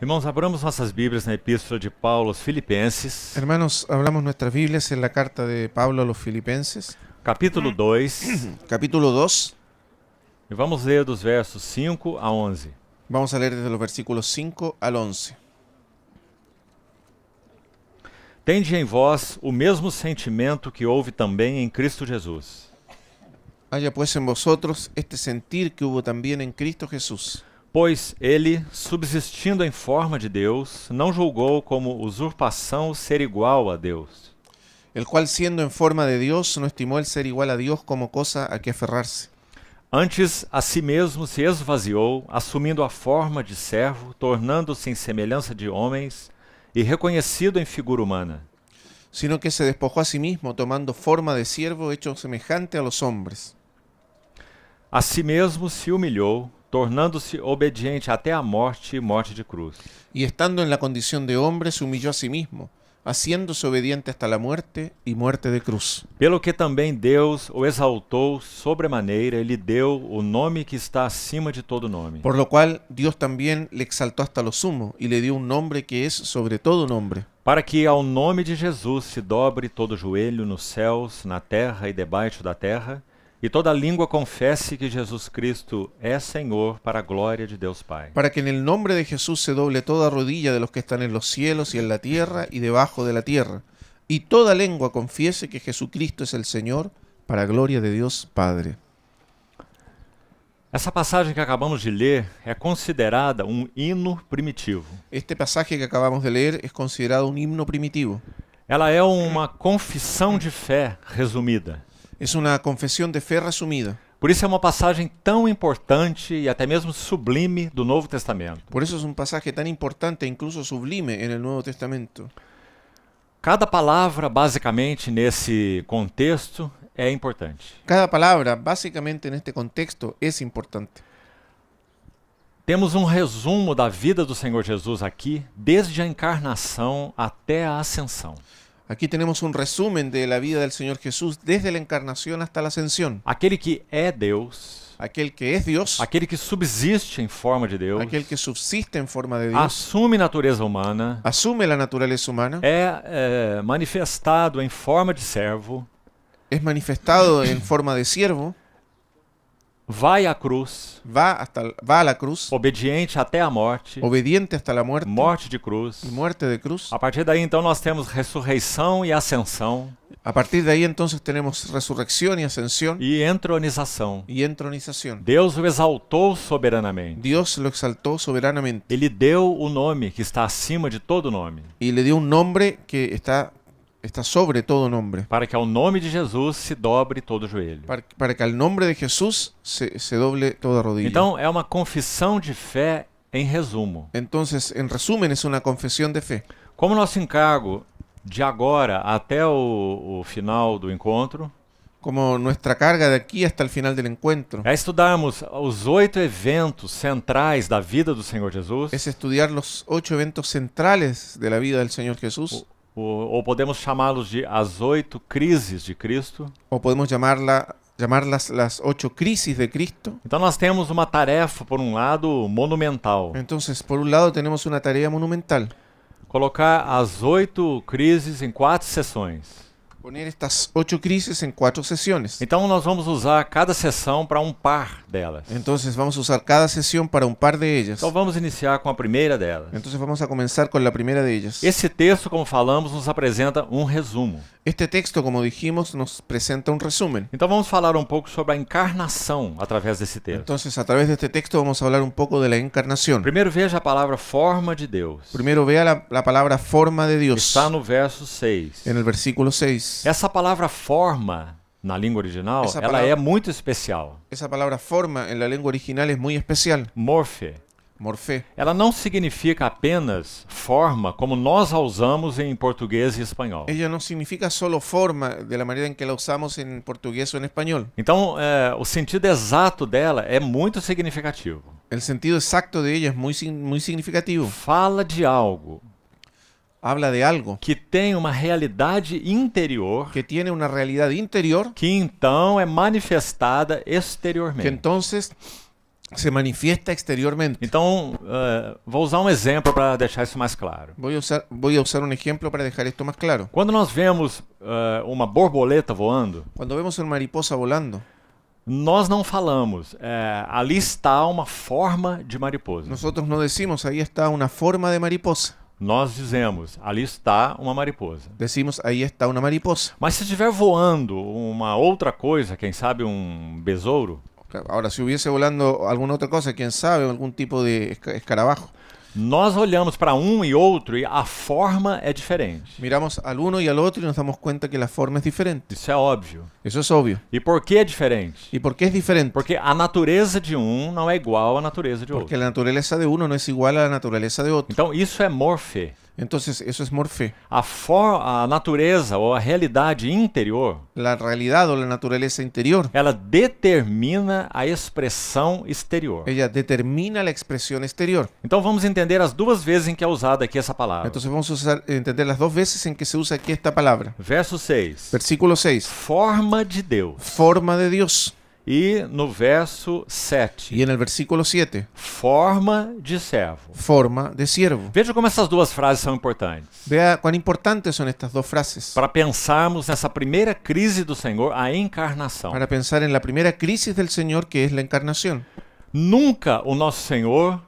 Irmãos, abramos nossas Bíblias na Epístola de Paulo aos Filipenses, Hermanos, hablamos nuestras Biblias en la carta de Pablo a los Filipenses, capítulo 2, capítulo 2. e vamos ler dos versos 5 a 11. Vamos a leer desde los versículos 5 al 11. Tende em vós o mesmo sentimento que houve também em Cristo Jesus. Haya pues en vosotros este sentir que hubo también en Cristo Jesús, Pois ele, subsistindo em forma de Deus, não julgou como usurpação ser igual a Deus. el cual siendo en forma de Dios no estimó el ser igual a Dios como cosa a que aferrarse, Antes, a si mesmo se esvaziou, assumindo a forma de servo, tornando-se em semelhança de homens e reconhecido em figura humana. sino que se despojó a sí mismo, tomando forma de siervo, hecho semejante a los hombres. A si mesmo se humilhou, tornando-se obediente até a morte e morte de cruz. Y estando en la condición de hombre, se humilló a sí mismo, haciéndose obediente hasta la muerte y muerte de cruz. Pelo que também Deus o exaltou sobremaneira e lhe deu o nome que está acima de todo nome. Por lo cual Dios también le exaltó hasta lo sumo y le dio un nombre que es sobre todo nombre, Para que ao nome de Jesus se dobre todo joelho nos céus, na terra e debaixo da terra, e toda língua confesse que Jesus Cristo é Senhor para a glória de Deus Pai. para que en el nombre de Jesús se doble toda rodilla de los que están en los cielos y en la tierra y debajo de la tierra, y toda lengua confiese que Jesucristo es el Señor, para gloria de Dios Padre. Essa passagem que acabamos de ler é considerada um hino primitivo. Este pasaje que acabamos de leer es considerado un himno primitivo. Ela é uma confissão de fé resumida. Es una confesión de fe resumida. Por isso é uma passagem tão importante e até mesmo sublime do Novo Testamento. Por eso es un pasaje tan importante e incluso sublime en el Nuevo Testamento. Cada palavra, basicamente, nesse contexto, é importante. Cada palabra, básicamente en este contexto, es importante. Temos um resumo da vida do Senhor Jesus aqui, desde a encarnação até a ascensão. Aquí tenemos un resumen de la vida del Señor Jesús desde la encarnación hasta la ascensión. Aquele que é Deus, Aquel que es Dios, aquele que subsiste em forma de Deus, aquel que subsiste en forma de Dios, assume natureza humana, asume la naturaleza humana, é manifestado em forma de servo, es manifestado en forma de siervo, vai à cruz, va a la cruz, obediente até a morte, obediente hasta la muerte morte de cruz. y muerte de cruz. A partir daí, então, nós temos ressurreição e ascensão A partir de ahí entonces tenemos resurrección y ascensión e entronização. y entronización. Deus o exaltou soberanamente. Dios lo exaltó soberanamente Ele deu o nome que está acima de todo nome, y le dio un nombre que está sobre todo nombre, para que ao nome de Jesus se dobre todo joelho. para que al nombre de Jesús se doble toda rodilla. Então, é uma confissão de fé em resumo. Entonces, en resumen, es una confesión de fe. Como nosso encargo de agora até o final do encontro Como nuestra carga de aquí hasta el final del encuentro é estudarmos os 8 eventos centrais da vida do Senhor Jesus, es estudiar los 8 eventos centrales de la vida del Señor Jesús, ou podemos chamá-los de as 8 crises de Cristo. o podemos llamarlas las 8 crisis de Cristo. Então nós temos uma tarefa, por um lado, monumental. Entonces, por un lado tenemos una tarea monumental: Colocar as 8 crises em 4 sessões. poner estas 8 crisis en 4 sesiones. Então nós vamos usar cada sessão para um par delas. Entonces vamos a usar cada sesión para un par de ellas. Então vamos iniciar com a primeira delas. Entonces vamos a comenzar con la primera de ellas. Esse texto, como falamos, nos apresenta um resumo. Este texto, como dijimos, nos presenta un resumen. Então vamos falar um pouco sobre a encarnação através desse texto. Entonces, a través de este texto vamos a hablar un poco de la encarnación. Primeiro veja a palavra forma de Deus. Primero vea la palabra forma de Dios Está no verso 6. en el versículo 6. Essa palavra forma, na língua original, Essa ela palavra- é muito especial. Esa palabra forma en la lengua original es muy especial. Morphe. Morfé. Ela não significa apenas forma, como nós a usamos em português e espanhol. Ella no significa solo forma de la manera en que la usamos en portugués o en español. Então, o sentido exato dela é muito significativo. El sentido exacto de ella es muy significativo. Fala de algo Habla de algo que tem uma realidade interior que tiene una realidad interior que então é manifestada que exteriormente. entonces se manifiesta exteriormente. Então, vou usar um exemplo para deixar isso mais claro. Voy a usar un ejemplo para dejar esto más claro. Quando nós vemos uma borboleta voando, Cuando vemos una mariposa volando, nós não falamos, ali está uma forma de mariposa. nosotros no decimos, ahí está una forma de mariposa. Nós dizemos, ali está uma mariposa. Decimos, ahí está una mariposa. Mas se estiver voando uma outra coisa, quem sabe um besouro, Claro, ahora, si hubiese volando alguna otra cosa, quién sabe, algún tipo de escarabajo. nós olhamos para um e outro e a forma é diferente. Miramos al uno y al otro y nos damos cuenta que la forma es diferente. Isso é óbvio. Eso es obvio. E por que é diferente? ¿Y por qué es diferente? Porque a natureza de um não é igual à natureza de Porque outro. la naturaleza de uno no es igual a la naturaleza de otro. Então isso é morfê. Entonces, eso es morfé. A natureza ou a realidade interior, La realidad o la naturaleza interior, ela determina a expressão exterior. ella determina la expresión exterior. Então vamos entender as duas vezes em que é usada aqui essa palavra. Entonces vamos a entender las dos veces en que se usa aquí esta palabra. Verso 6. Versículo 6. Forma de Deus. Forma de Dios. E no verso 7. Y en el versículo 7. Forma de servo. Forma de siervo. Veja como essas duas frases são importantes. Vea cuán importantes son estas dos frases Para pensarmos nessa primeira crise do Senhor, a encarnação. para pensar en la primera crisis del Señor, que es la encarnación. Nunca o nosso Senhor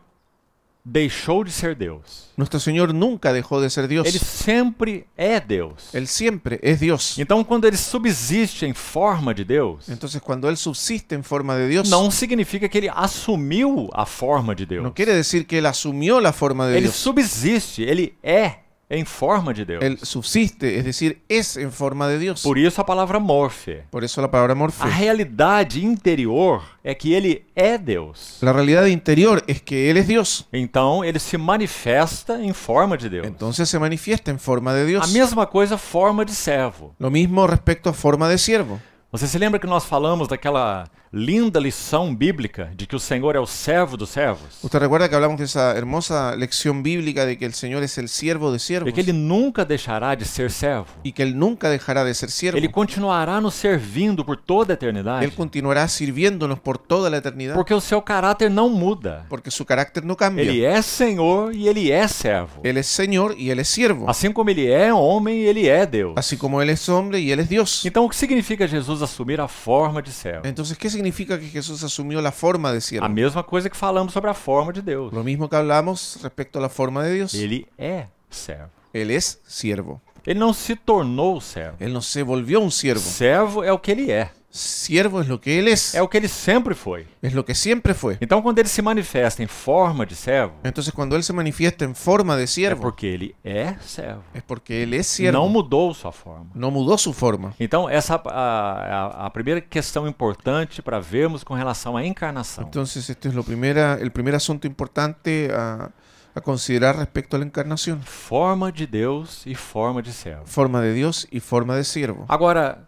deixou de ser Deus. Nuestro Señor nunca dejó de ser Dios. Ele sempre é Deus. Él siempre es Dios. Então, quando ele subsiste em forma de Deus, Entonces, cuando Él subsiste en forma de Dios, não significa que ele assumiu a forma de Deus. no quiere decir que Él asumió la forma de Ele Dios. subsiste, ele é em forma de Deus. Él subsiste, es decir, es en forma de Dios. Por isso a palavra morfe. Por eso la palabra A morfe. realidade interior é que ele é Deus. La realidad interior es que Él es Dios. Então, ele se manifesta em forma de Deus. Entonces se manifiesta en forma de A Dios. mesma coisa, forma de servo. Lo mismo respecto a forma de siervo. Você se lembra que nós falamos daquela linda lição bíblica de que o Senhor é o servo dos servos? ¿Usted recuerda que hablamos de esa hermosa lección bíblica de que el Señor es el siervo de siervos? E que ele nunca deixará de ser servo. Y que Él nunca dejará de ser siervo. Ele continuará nos servindo por toda a Él eternidade. continuará sirviéndonos por toda la eternidad. Porque o seu caráter não muda. Porque su carácter no cambia. Ele é Senhor e ele é servo. Él es Señor y Él es siervo. Assim como ele é homem, ele é Deus. Así como Él es hombre y Él es Dios. Então, o que significa Jesus assumir a forma de servo? Entonces, ¿qué significa que Jesús asumió la forma de siervo? A mesma coisa que falamos sobre a forma de Deus. Lo mismo que hablamos respecto a la forma de Dios. Ele é servo. Él es siervo. Ele não se tornou servo. Él no se volvió un siervo. Servo é o que ele é. Siervo es lo que Él es. É o que ele sempre foi. Es lo que siempre fue. Então, quando ele se manifesta em forma de servo, Entonces, cuando Él se manifiesta en forma de é siervo, porque ele é servo. es porque Él es Não siervo. mudou sua forma. No mudó su forma. Então, essa é a primeira questão importante para vermos com relação à encarnação. Entonces, este es el primer asunto importante a considerar respecto a la encarnación. Forma de Deus e forma de servo. Forma de Dios y forma de siervo. Agora,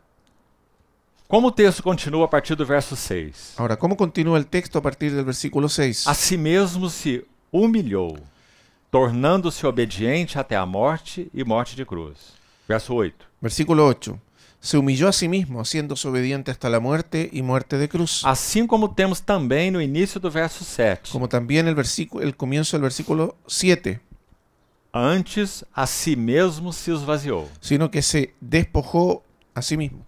como o texto continua a partir do verso 6? Ahora, ¿cómo continúa el texto a partir del versículo 6? A si mesmo se humilhou, tornando-se obediente até a morte e morte de cruz. Verso 8. Versículo 8. Se humilló a sí mismo, haciéndose obediente hasta la muerte y muerte de cruz. Assim como temos também no início do verso 7. Como también el comienzo del versículo 7. Antes a si mesmo se esvaziou. Sino que se despojó a sí mismo.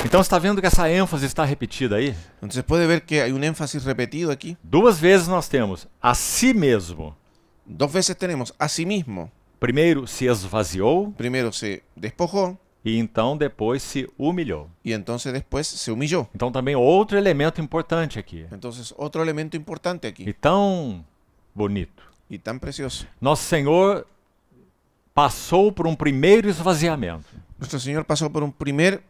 Então está vendo que essa ênfase está repetida aí? Entonces puede ver que hay un énfasis repetido aquí. Duas vezes nós temos a si mesmo. Dos veces tenemos a sí mismo. Primeiro se esvaziou Primero se despojó e então depois se humilhou. y entonces después se humilló. Então também outro elemento importante aqui. Entonces otro elemento importante E aquí tão bonito. y tan precioso. Nosso Senhor passou por um primeiro esvaziamento. Nuestro Señor pasó por un primer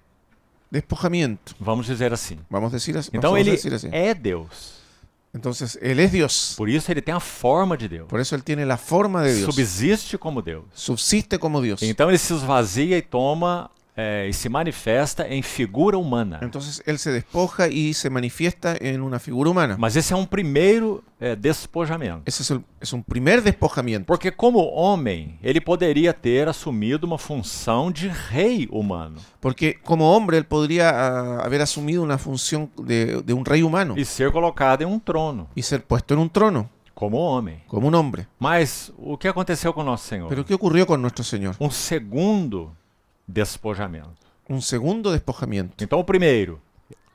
despojamiento. Vamos dizer assim. Vamos a decir así. Então Vamos a ele decir así. é Deus. Entonces Él es Dios. Por isso ele tem a forma de Deus. Por eso Él tiene la forma de Dios. Subsiste como Deus. Subsiste como Dios. Então ele se esvazia e toma e se manifesta em figura humana. Entonces Él se despoja y se manifiesta en una figura humana. Mas esse é um primeiro despojamento. Ese es un primer despojamiento. Porque como homem, ele poderia ter assumido uma função de rei humano Porque como hombre Él podría haber asumido una función de un rey humano e ser colocado em um trono, y ser puesto en un trono como homem. como un hombre. Mas o que aconteceu com nosso Senhor? Pero ¿qué ocurrió con nuestro Señor? Um segundo despojamento. Un segundo despojamiento. Então, o primeiro,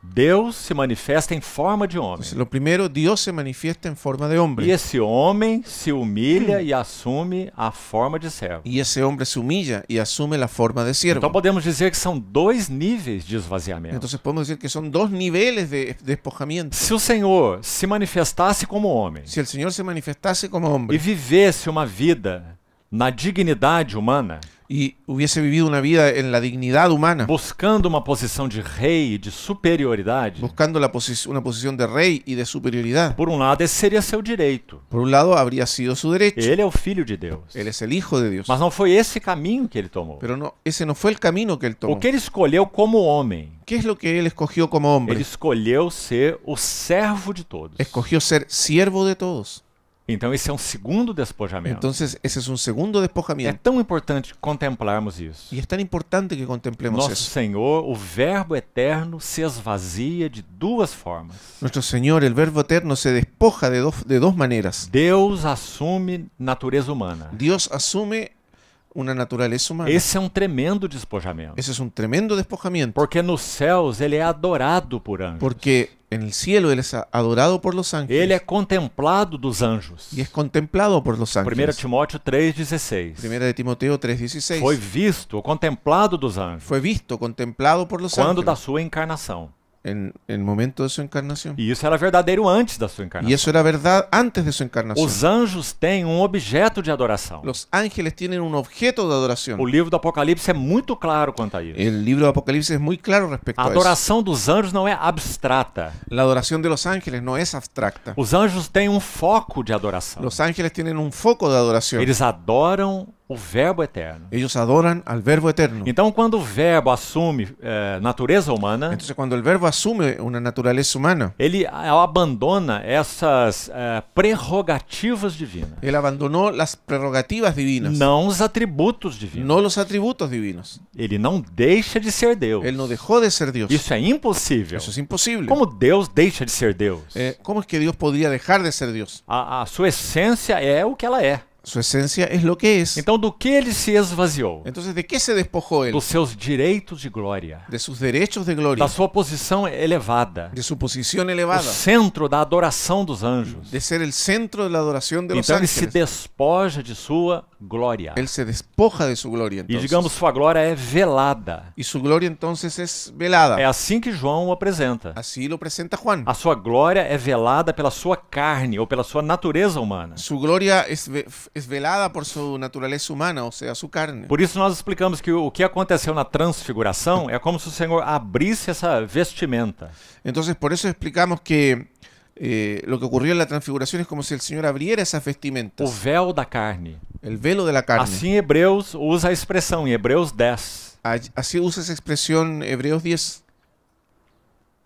Deus se manifesta em forma de homem. Entonces, lo primero, Dios se manifiesta en forma de hombre. E esse homem se humilha e assume a forma de servo. Y ese hombre se humilla y asume la forma de siervo. Então podemos dizer que são dois níveis de esvaziamento. Entonces podemos decir que son dos niveles de despojamiento. Se o Senhor se manifestasse como homem Si el Señor se manifestase como e hombre vivesse uma vida na dignidade humana, y hubiese vivido una vida en la dignidad humana, buscando uma posição de rei e de superioridade, buscando una posición de rey y de superioridad, por um lado, esse seria seu direito. por un lado habría sido su derecho. Ele é o Filho de Deus. Él es el Hijo de Dios. Mas não foi esse caminho que ele tomou. Pero no, ese no fue el camino que él O tomó. que ele escolheu como homem? ¿Qué es lo que él escogió como Ele hombre? escolheu ser o servo de todos. Escogió ser siervo de todos. Então esse é um segundo despojamento. Entonces ese es un segundo É despojamiento. tão importante contemplarmos isso. Y es tan importante que contemplemos Nosso eso. Senhor, o Verbo eterno, se esvazia de duas formas. Nuestro Señor, el Verbo eterno, se despoja de dos maneras. Deus assume natureza humana. Dios asume una naturaleza humana. Esse é um tremendo despojamento. Ese es un tremendo despojamiento. Porque nos céus ele é adorado por anjos. Porque en el cielo Él es adorado por los Ele ángeles é contemplado dos anjos. y es contemplado por los 1 ángeles. Timóteo 3,16. Primera de Timoteo 3:16. Foi visto, contemplado dos anjos, Fue visto, contemplado por los quando da ángeles sua encarnação. en el momento de su encarnación. E isso era verdadeiro antes da sua encarnação. Y eso era verdad antes de su encarnación. Os anjos têm um objeto de adoração. Los ángeles tienen un objeto de adoración. O livro do Apocalipse é muito claro quanto a isso. El libro de Apocalipsis es muy claro respecto A a eso. adoração dos anjos não é abstrata. La adoración de los ángeles no es abstracta. Os anjos têm um foco de adoração. Los ángeles tienen un foco de adoración. Eles adoram o Verbo eterno. Ellos adoran al Verbo eterno. Então, quando o Verbo assume natureza humana, Entonces, cuando el Verbo asume una naturaleza humana, ele abandona essas prerrogativas divinas, Él abandonó las prerrogativas divinas, não os atributos divinos. no los atributos divinos. Ele não deixa de ser Deus. Él no dejó de ser Dios. Isso é impossível. Eso es imposible. Como Deus deixa de ser Deus? ¿Cómo es que Dios podría dejar de ser Dios? A sua essência é o que ela é. Su esencia es lo que es. Então, do que ele se esvaziou? Entonces, ¿de qué se despojó Él? Dos seus direitos de glória, De sus derechos de gloria, da sua posição elevada, de su posición o elevada, centro da adoração dos anjos. de ser el centro de la adoración de los Então, ele se ángeles. despoja de sua glória. Él se despoja de su gloria, E, entonces. digamos, sua glória é velada. Y su gloria entonces es velada. É assim que João o apresenta. Así lo presenta Juan. A sua glória é velada pela sua carne ou pela sua natureza humana. Su gloria es velada por su naturaleza humana, o sea, su carne. Por isso nós explicamos que o que aconteceu na transfiguração é como se o Senhor abrisse essa vestimenta. Entonces, por eso explicamos que lo que ocurrió en la transfiguración es como si el Señor abriera esas O vestimentas, véu da carne. el velo de la carne. Assim Hebreus usa a expressão, em Hebreus 10. Así usa esa expresión Hebreos 10.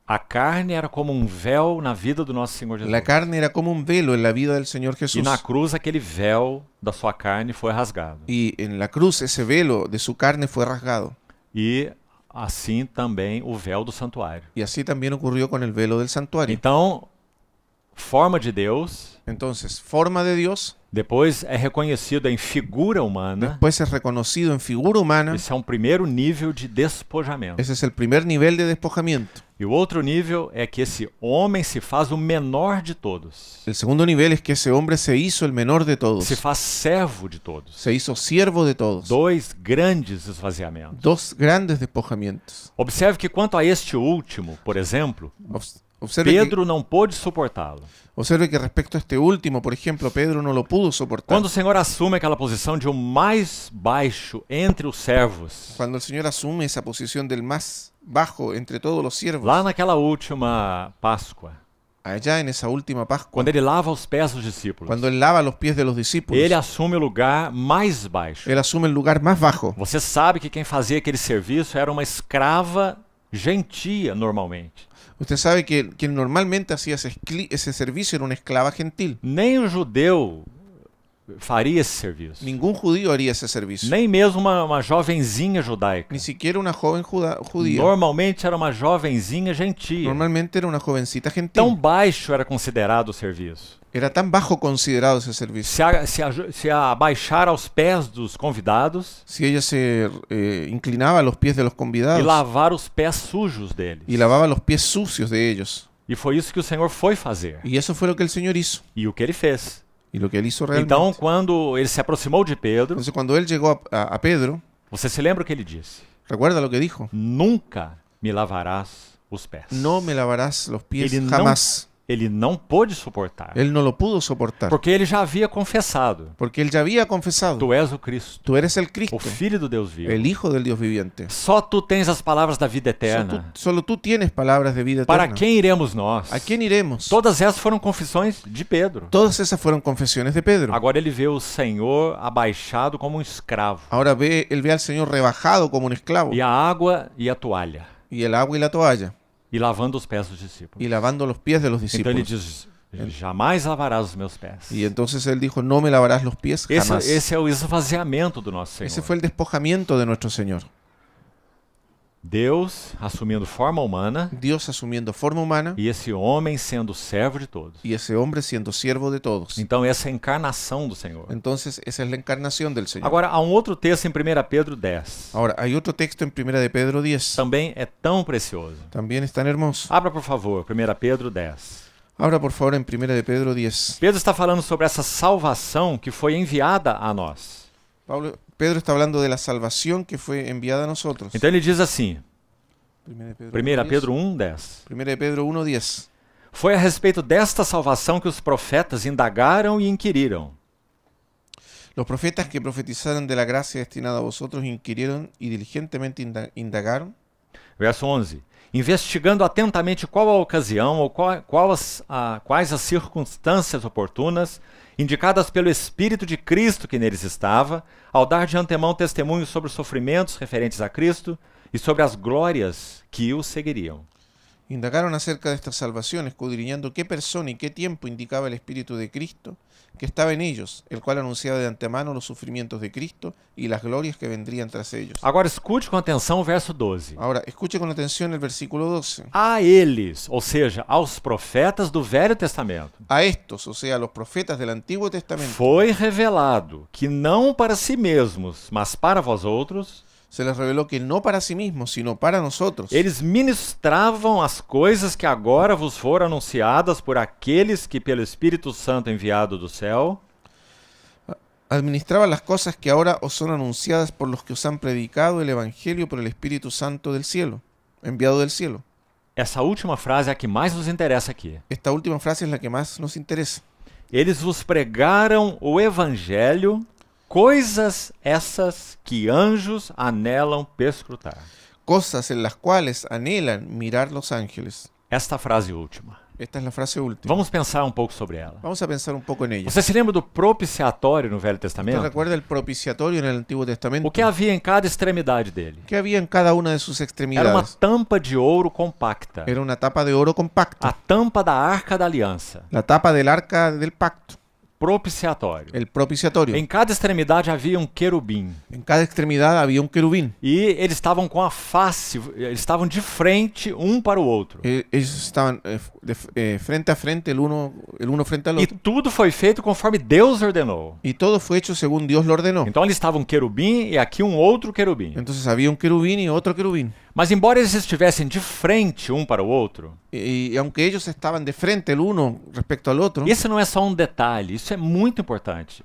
A carne era como um véu na vida do nosso Senhor Jesus. La carne era como un velo en la vida del Señor E Jesús. na cruz aquele véu da sua carne foi rasgado. Y en la cruz ese velo de su carne fue rasgado. E assim também o véu do santuário. Y así también ocurrió con el velo del santuario. Então, forma de Deus, Entonces, forma de Dios, depois é reconhecido em figura humana. después es reconocido en figura humana. Esse é um primeiro nível de despojamento. Ese es el primer nivel de despojamiento. E o outro nível é que esse homem se faz o menor de todos. El segundo nivel es que ese hombre se hizo el menor de todos. Se faz servo de todos. Se hizo siervo de todos. Dois grandes esvaziamentos. Dos grandes despojamientos. Observe que quanto a este último, por exemplo, Observe Pedro não pôde suportá-lo. que respecto a este último, por ejemplo, Pedro no lo pudo soportar. Quando o Senhor assume aquela posição de o mais baixo entre os servos, Cuando el Señor asume esa posición del más bajo entre todos los siervos, lá naquela última Páscoa, allá en esa última Pascua, quando ele lava os pés dos discípulos, cuando él lava los pies de los discípulos, ele assume o lugar mais baixo. él asume el lugar más bajo. Você sabe que quem fazia aquele serviço era uma escrava gentia normalmente. Usted sabe que quien normalmente hacía ese servicio era una esclava gentil. Nem o judeu faria esse serviço. Ningún judío haría ese servicio. Nem mesmo uma jovenzinha judaica. Ni siquiera una joven judía. Normalmente era uma jovenzinha gentia. Normalmente era una jovencita gentil. Tão baixo era considerado o serviço. Era tan bajo considerado ese servicio. Se abaixar aos pés dos convidados Si ella se inclinaba a los pies de los e convidados lavar os pés sujos deles. y lavaba los pies sucios de ellos. E foi isso que o Senhor foi fazer. Y eso fue lo que el Señor hizo. E o que ele fez. Y lo que él hizo realmente. Então, quando ele se aproximou de Pedro, Entonces cuando él llegó a Pedro, você se lembra o que ele disse? recuerda lo que dijo. Nunca me lavarás os pés. No me lavarás los pies Ele jamás. Ele não pôde suportar. Él no lo pudo soportar. Porque ele já havia confessado. Porque él ya había confesado. Tu és o Cristo, Tú eres el o Cristo, Filho do Deus vivo. el Hijo del Dios viviente. Só tu tens as palavras da vida eterna. Solo tú tienes palabras de vida Para eterna. quem iremos nós? ¿A quién iremos? Todas essas foram confissões de Pedro. Todas esas fueron confesiones de Pedro. Agora ele vê o Senhor abaixado como um escravo. Ahora él ve al Señor rebajado como un esclavo. E a água e a toalha. Y el agua y la toalla. E lavando os pés dos discípulos. Y lavando los pies de los Então ele discípulos. diz, jamais lavarás os meus pés. Y entonces él dijo, no me lavarás los pies jamás. Esse é o esvaziamento do nosso Senhor. Ese fue el despojamiento de nuestro Señor. Deus assumindo forma humana Dios asumiendo forma humana e esse homem sendo servo de todos. y ese hombre siendo siervo de todos. Então essa é a encarnação do Senhor. Entonces esa es la encarnación del Señor. Agora há um outro texto em 1 Pedro 10. Ahora, hay otro texto en 1 de Pedro 10. Também é tão precioso. También es tan hermoso. Abra, por favor, 1 Pedro 10. Abra por favor en 1 de Pedro 10. Pedro está falando sobre essa salvação que foi enviada a nós. Pedro está hablando de la salvación que fue enviada a nosotros. Então ele diz assim, 1 1 Pedro 1:10. 1 de Pedro 1:10. Foi a respeito desta salvação que os profetas indagaram e inquiriram. Los profetas que profetizaron de la gracia destinada a vosotros inquirieron y diligentemente indagaron. Verso 11. Investigando atentamente qual a ocasião ou quais as circunstâncias oportunas indicadas pelo Espírito de Cristo que neles estava, ao dar de antemão testemunho sobre os sofrimentos referentes a Cristo e sobre as glórias que o seguiriam. Indagaron acerca de esta salvación, escudriñando qué persona y qué tiempo indicaba el Espíritu de Cristo que estaba en ellos, el cual anunciaba de antemano los sufrimientos de Cristo y las glorias que vendrían tras ellos. Agora escute com atenção o verso 12. Ahora, escuche con atención el versículo 12. A eles, ou seja, aos profetas do Velho Testamento, A estos, o sea, a los profetas del Antiguo Testamento, foi revelado que não para si mesmos, mas para vós outros, se les reveló que no para sí mismos, sino para nosotros. eles ministravam as coisas que agora vos foram anunciadas por aqueles que pelo Espírito Santo enviado do céu Administraban las cosas que ahora os son anunciadas por los que os han predicado el Evangelio por el Espíritu Santo del cielo, enviado del cielo. Essa última frase é a que mais nos interessa aqui. Esta última frase es la que más nos interesa. Eles vos pregaram o Evangelho, coisas essas que anjos anelam perscrutar. Cosas en las cuales anhelan mirar los ángeles. Esta frase última. Esta es la frase última. Vamos pensar um pouco sobre ela. Vamos a pensar un poco en ella. Você se lembra do propiciatório no Velho ¿Usted Testamento? recuerda el propiciatorio en el Antiguo Testamento? O que havia em cada extremidade dele? ¿Qué había en cada una de sus Era uma extremidades? tampa de ouro compacta. Era una tapa de oro compacto. A tampa da Arca da Aliança. La tapa del arca del pacto. Propiciatório. El propiciatorio. Em cada extremidade havia um querubim. En cada extremidad había un querubín. E eles estavam com a face, eles estavam de frente um para o outro. Ellos estaban frente a frente, el uno frente al E otro. tudo foi feito conforme Deus ordenou. Y todo fue hecho según Dios lo ordenó. Então ali estava um querubim e aqui um outro querubim. Entonces había un querubín y otro querubín. Mas embora eles estivessem de frente um para o outro, Y aunque ellos estaban de frente el uno respecto al otro, esse não é só um detalhe, isso é muito importante.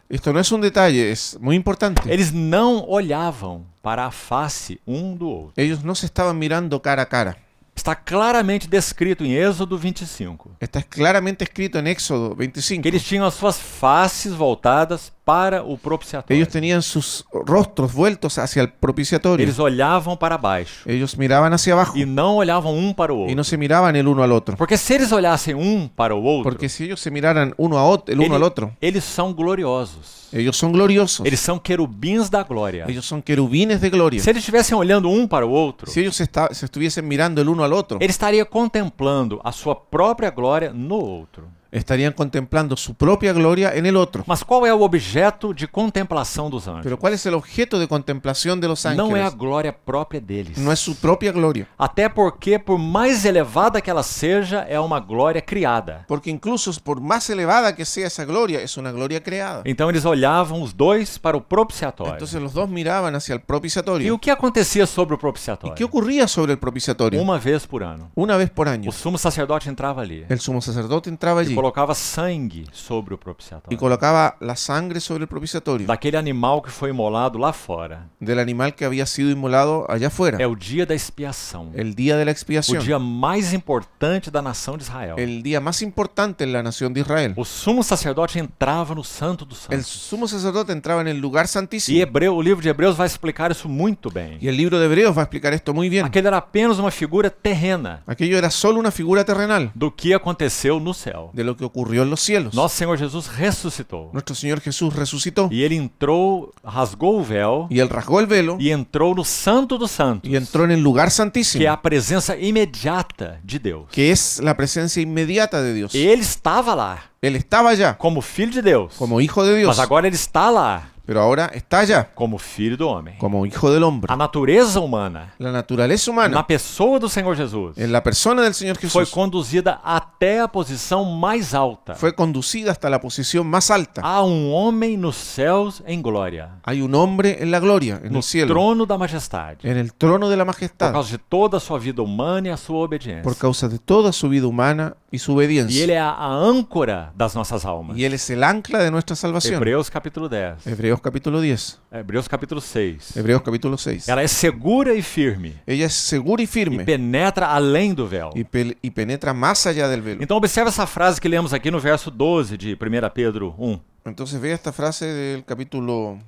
esto no es un detalle, es muy importante. Eles não olhavam para a face um do outro. Ellos no se estaban mirando cara a cara. Está claramente descrito em Êxodo 25 Está claramente escrito en Éxodo 25 que eles tinham as suas faces voltadas para o propiciatório. Ellos tenían sus rostros vueltos hacia el propiciatorio. Eles olhavam para baixo Ellos miraban hacia abajo e não olhavam um para o y outro. no se miraban el uno al otro. Porque se eles olhassem um para o outro, Porque si ellos se miraran uno a otro, el uno al otro, eles são gloriosos. ellos son gloriosos. Eles são querubins da glória. Ellos son querubines de gloria. Se eles estivessem olhando um para o outro, Si ellos se estuviesen mirando el uno al otro, ele estaria contemplando a sua própria glória no outro. estarían contemplando su propia gloria en el otro. Mas qual é o objeto de contemplação dos anjos? Pero ¿cuál es el objeto de contemplación de los Não é a ángeles? glória própria deles. No es su propia gloria. Até porque, por mais elevada que ela seja, é uma glória criada. Porque incluso por más elevada que sea esa gloria, es una gloria creada. Então eles olhavam os dois para o propiciatório. Entonces los dos miraban hacia el E propiciatorio. o que acontecia sobre o ¿Y qué propiciatório? ocurría sobre el propiciatorio? Uma vez por ano. Una vez por año, O sumo sacerdote entrava ali el sumo sacerdote entraba e allí colocava sangue sobre o y propiciatório. colocaba la sangre sobre el propiciatorio Daquele animal que foi imolado lá fora. del animal que había sido inmolado allá afuera. É o dia da expiação. El día de la O expiación. dia mais importante da nação de Israel. El día más importante en la nación de Israel. O sumo sacerdote entrava no Santo dos El Santos. sumo sacerdote entraba en el lugar E santísimo. o livro de Hebreus vai explicar isso muito bem. Y el libro de Hebreos va a explicar esto muy bien. Aquele era apenas uma figura terrena Aquello era solo una figura terrenal do que aconteceu no céu. de lo que ocurrió en los cielos. Nosso Senhor Jesus ressuscitou. Nuestro Señor Jesús resucitó E ele entrou, rasgou o véu y él rasgó el velo e entrou no Santo dos Santos, y entró en el lugar que é santísimo, a presença imediata de Deus. que es la presencia inmediata de Dios. Ele estava lá Él estaba allá como filho de Deus, como hijo de Dios, mas agora ele está lá pero ahora está allá como filho do homem. como hijo del hombre. A natureza humana, La naturaleza na humana, pessoa do Senhor Jesus, en la persona del Señor foi Jesús, conduzida até a posição mais alta. fue conducida hasta la posición más alta. Há um homem nos céus em glória, Hay un hombre en la gloria, en no el cielo, trono da majestade, en el trono de la por majestad, causa de toda a sua vida humana e a sua obediência. por causa de toda su vida humana y su E obediencia. ele é a âncora das nossas almas. Y Él es el ancla de nuestra salvación. Hebreus capítulo 10. Hebreos capítulo 10. Hebreus capítulo 6. Hebreos capítulo 6. Ela é segura e firme Ella es segura y e firme penetra além do véu. y penetra más allá del velo. Então observe essa frase que lemos aqui no verso 12 de 1 Pedro 1. Entonces vea esta frase del capítulo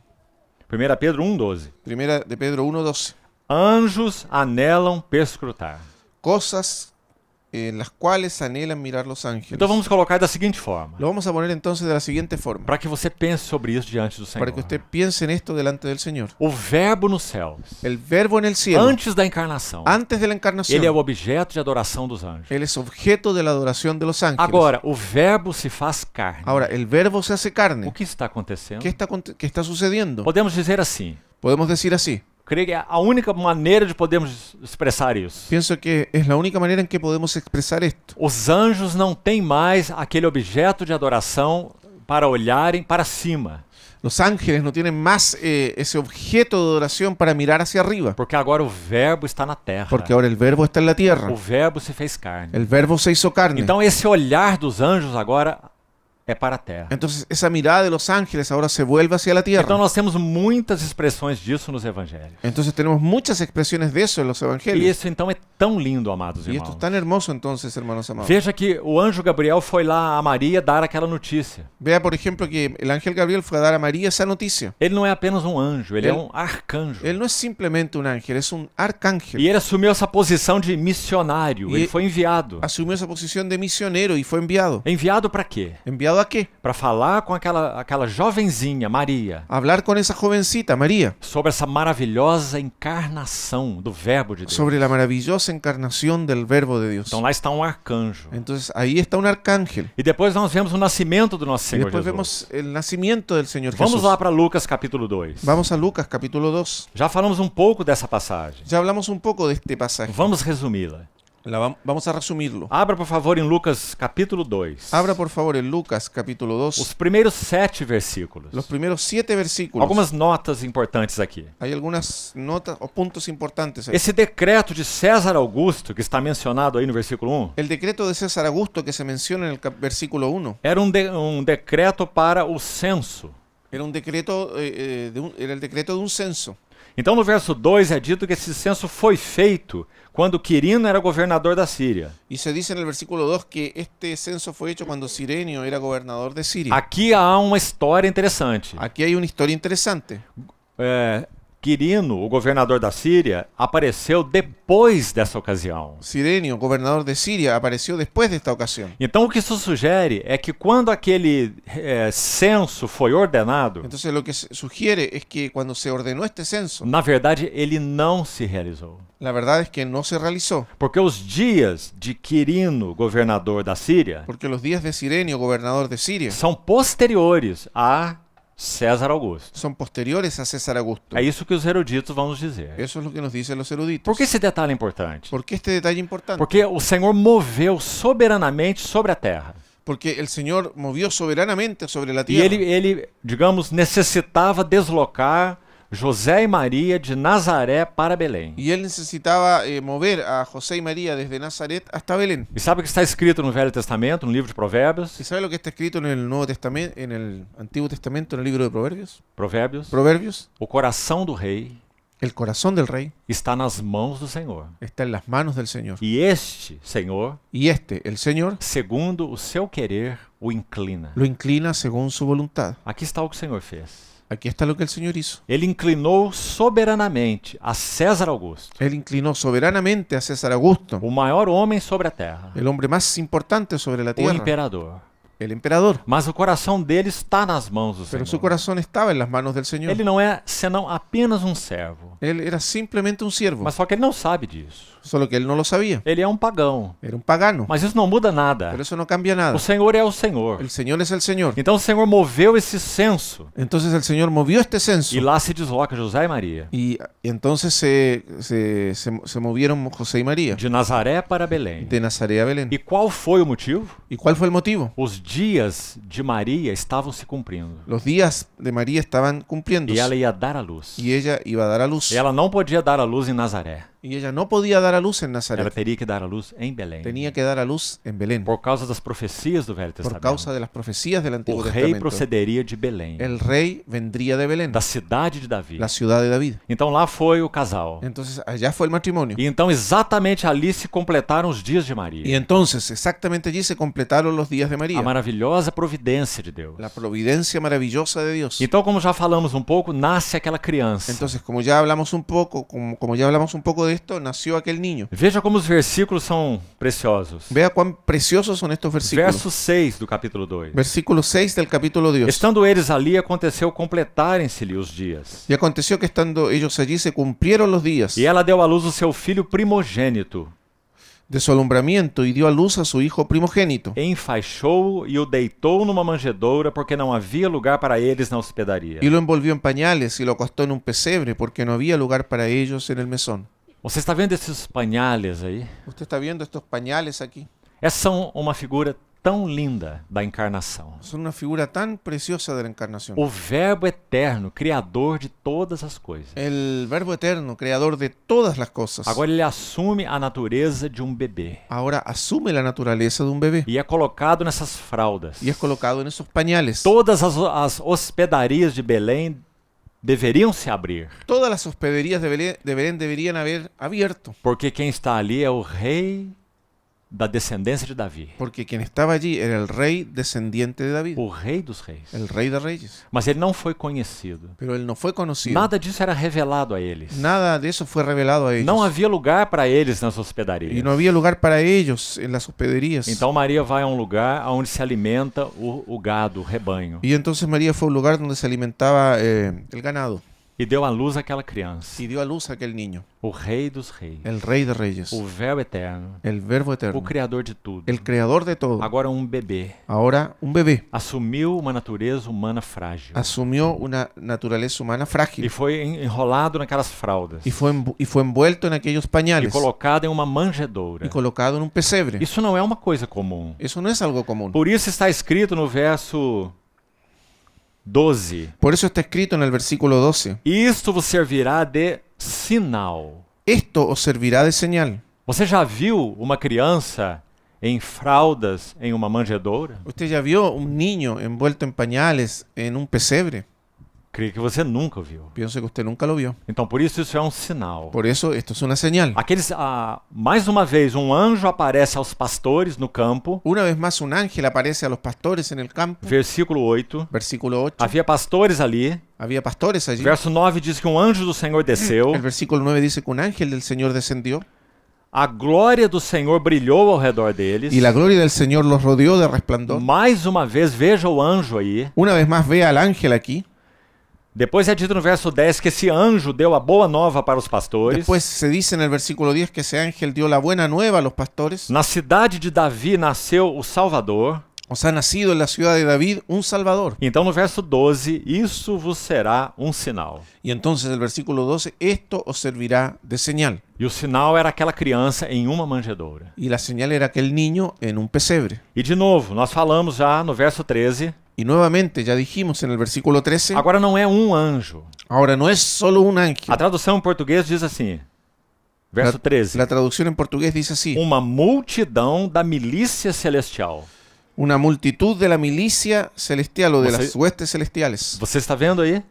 1 Pedro 1:12. primera de Pedro 1:12. Anjos anelam perscrutar. Cosas en las cuales anhelan mirar los ángeles. Então vamos colocar da seguinte forma, Lo vamos a poner entonces de la siguiente forma, para que você pense sobre isso diante do Senhor. para que usted piense en esto delante del Señor. O verbo nos céus, El verbo en el cielo, antes da encarnação, antes de la ele é encarnación, o objeto de adoração dos anjos. Él es objeto de la adoración de los ángeles. Agora, o verbo se faz carne. Ahora, el verbo se hace O carne. que está acontecendo? ¿Qué está sucediendo? Podemos dizer assim, Podemos decir así. creio que é a única maneira de podermos expressar isso. Pienso que es la única manera en que podemos expresar esto. Os anjos não têm mais aquele objeto de adoração para olharem para cima, Los ángeles no tienen más ese objeto de adoración para mirar hacia arriba, porque agora o verbo está na terra. porque ahora el verbo está en la tierra. O verbo se fez carne. El verbo se hizo carne. Então esse olhar dos anjos agora é para a terra. Entonces esa mirada de los ángeles ahora se vuelve hacia la Então tierra. nós temos muitas expressões disso nos evangelhos. Entonces tenemos muchas expresiones de eso en los E evangelios. isso então é tão lindo, amados Y esto irmãos. es tan hermoso entonces, hermanos amados. Veja que o anjo Gabriel foi lá a Maria dar aquela notícia. Vea, por ejemplo, que el ángel Gabriel fue a dar a María esa noticia. Ele não é apenas um anjo, ele é Ele- um arcanjo. Él no es simplemente un ángel, es un arcángel. E ele assumiu essa posição de missionário. E- Ele foi enviado. Asumió esa posición de misionero y fue enviado. Enviado para quê? ¿Enviado a qué? Para falar com aquela jovenzinha, Maria, A hablar con esa jovencita, María, sobre essa maravilhosa encarnação do Verbo de Deus. sobre la maravillosa encarnación del verbo de Dios. Então lá está um arcanjo. Entonces ahí está un arcángel. E depois nós vemos o nascimento do nosso Y Senhor después Jesus. vemos el nacimiento del Señor Vamos Jesús. lá para Lucas capítulo 2. Vamos a Lucas capítulo 2. Já falamos um pouco dessa passagem. Ya hablamos un poco de este pasaje. Vamos resumi-la. Vamos a resumirlo. Abra, por favor, em Lucas capítulo 2. Abra por favor en Lucas capítulo 2. Os primeiros 7 versículos. Los primeros 7 versículos. Algumas notas importantes aqui. Hay algunas notas o puntos importantes ahí. Esse decreto de César Augusto, que está mencionado aí no versículo 1, El decreto de César Augusto que se menciona en el versículo 1 era um decreto para o censo. era un decreto era el decreto de un censo. Então no verso 2 é dito que esse censo foi feito quando Quirino era governador da Síria. Y se dice en el versículo 2 que este censo fue hecho cuando Cirenio era gobernador de Siria. Aqui há uma história interessante. Aquí hay una historia interesante. Quirino, o governador da Síria, apareceu depois dessa ocasião. Cirenio, gobernador de Siria, apareció después de esta ocasión. Então o que isso sugere é que quando aquele censo foi ordenado, Entonces lo que se sugiere es que cuando se ordenó este censo, na verdade ele não se realizou. la verdad es que no se realizó, Porque os dias de Quirino, governador da Síria, porque los días de Cirenio, gobernador de Siria, são posteriores a César Augusto. son posteriores a César Augusto. É isso que os eruditos vão nos dizer. Eso es lo que nos dicen los eruditos. Por que esse detalhe é importante? ¿Por qué este detalle importante? Porque o Senhor moveu soberanamente sobre a terra. Porque el Señor movió soberanamente sobre la E tierra. ele, digamos, necessitava deslocar José e Maria de Nazaré para Belém. Y él necesitaba mover a José y María desde Nazaret hasta Belén. E sabe o que está escrito no Velho Testamento, no livro de Provérbios? ¿Y sabe lo que está escrito en el Nuevo Testamento, en el Antiguo Testamento, en el libro de Proverbios? Provérbios. Proverbios. O coração do rei El corazón del rey está nas mãos do Senhor. está en las manos del Señor. E este Senhor, Y este, el Señor, segundo o seu querer, o inclina. lo inclina según su voluntad. Aqui está o que o Senhor fez. Aquí está lo que el Señor hizo. Ele inclinou soberanamente a César Augusto, Él inclinó soberanamente a César Augusto, o maior homem sobre a terra, el hombre más importante sobre la o tierra, imperador. el emperador. Mas o coração dele está nas mãos do Pero su Senhor. corazón estaba en las manos del Señor. Ele não é senão apenas um servo. Él era simplemente un siervo, Mas só que ele não sabe disso. solo que él no lo sabía. Ele é um pagão. Era un pagano. Mas isso não muda nada. Pero eso no cambia nada. O Senhor é o Senhor. El Señor es el Señor. Então o Senhor moveu esse censo Entonces el Señor movió este censo. e lá se desloca José e Maria. Y entonces se movieron José y María De Nazaré para Belém. de Nazaret a Belén. E qual foi o motivo? ¿Y cuál fue el motivo? Os dias de Maria estavam se cumprindo. Los días de María estaban cumpliendo E ela ia dar a luz. y ella iba a dar a luz. Ela não podia dar a luz em Nazaré. Y ella no podía dar a luz en Ela Nazaret. teria que dar a luz em Belém. Tenía que dar a luz en Belén. Por causa das profecias do Velho Por Testamento. causa de las profecías del Antiguo O rei Testamento. procederia de Belém, El rey vendría de Belén, da cidade de Davi. la ciudad de David. Então lá foi o casal. Entonces allá fue el matrimonio. E então exatamente ali se completaram os dias de Y Maria. entonces exactamente allí se completaron los días de A María. maravilhosa providência de Deus. La providencia maravillosa de Dios. Então, como já falamos um pouco, nasce aquela criança. Entonces, como ya hablamos un poco, como ya hablamos un poco de esto, nació aquel niño. Veja como os versículos são preciosos. Vea cuán preciosos son estos versículos. Verso 6 do capítulo 2. Versículo 6 del capítulo 2. Estando eles ali, aconteceu completarem-se-lhe os dias. Y aconteció que estando ellos allí se cumplieron los días E ela deu à luz o seu filho primogênito, de su alumbramiento y dio a luz a su hijo primogénito. enfaixou-o e o deitou numa manjedoura, porque não havia lugar para eles na hospedaria. Y lo envolvió en pañales y lo acostó en un pesebre porque no había lugar para ellos en el mesón. Você está vendo esses pañales aí? ¿Usted está viendo estos pañales aquí? Essas são uma figura tão linda da encarnação. Son una figura tan preciosa de la encarnación. O Verbo eterno, criador de todas as coisas. El Verbo eterno, creador de todas las cosas, Agora ele assume a natureza de um bebê ahora asume la naturaleza de un bebé e é colocado nessas fraldas. y es colocado en esos pañales. Todas as hospedarias de Belém deveriam se abrir, Todas las hospederías de Belén deberían haber abierto, porque quem está ali é o rei da descendência de Davi, porque quien estaba allí era el rey descendiente de David, o rei dos reis. el rey de reyes. Mas ele não foi conhecido. Pero él no fue conocido. Nada disso era revelado a eles. Nada de eso fue revelado a ellos. Não havia lugar para eles nas Y hospedarias. no había lugar para ellos en las hospederías. Então Maria vai a um lugar onde se alimenta o gado, o rebanho, Y entonces María fue a un lugar donde se alimentaba el ganado e deu à luz aquela criança, y dio a luz a aquel niño, o rei dos reis, el rey de reyes, o Verbo eterno, el Verbo o eterno, criador de tudo. el creador de todo. Agora um bebê Ahora un bebé assumiu uma natureza humana frágil asumió una naturaleza humana e frágil foi enrolado naquelas fraldas y fue envuelto en aquellos e pañales colocado em uma manjedoura. y colocado en un pesebre. Isso não é uma coisa comum. Eso no es algo común. Por isso está escrito no verso 12: Por eso está escrito en el versículo 12. Isto vos servirá de sinal. Esto os servirá de señal. Você já viu uma criança em fraldas em uma manjedoura? ¿Usted ya vio un niño envuelto en pañales en un pesebre? creio que você nunca viu. Pienso que usted nunca lo vio. Então, por isso é um sinal. Por eso esto es una señal. Mais uma vez, um anjo aparece aos pastores no campo. Una vez más un ángel aparece a los pastores en el campo. Versículo 8. Versículo 8. Havia pastores ali. Había pastores allí. Verso 9 diz que um anjo do Senhor desceu. El versículo 9 dice que un ángel del Señor descendió. A glória do Senhor brilhou ao redor deles. Y la gloria del Señor los rodeó de resplandor. Mais uma vez, veja o anjo aí. Una vez más ve al ángel aquí. Depois é dito no verso 10 que esse anjo deu a boa nova para os pastores. Después se dice en el versículo 10 que ese ángel dio la buena nueva a los pastores. Na cidade de Davi nasceu o Salvador. Os ha nacido en la ciudad de David un Salvador. Então no verso 12, isso vos será um sinal. Y entonces el versículo 12, esto os servirá de señal. E o sinal era aquela criança em uma manjedoura. Y la señal era aquel niño en un pesebre. E de novo, nós falamos já no verso 13. Y nuevamente, ya dijimos en el versículo 13, Agora não é um anjo. ahora no es solo un ángel. A tradução em português diz assim, verso 13. La traducción en portugués dice así: Uma multidão da milícia celestial. una multitud de la milicia celestial o de Você- las huestes celestiales. Você está vendo aí?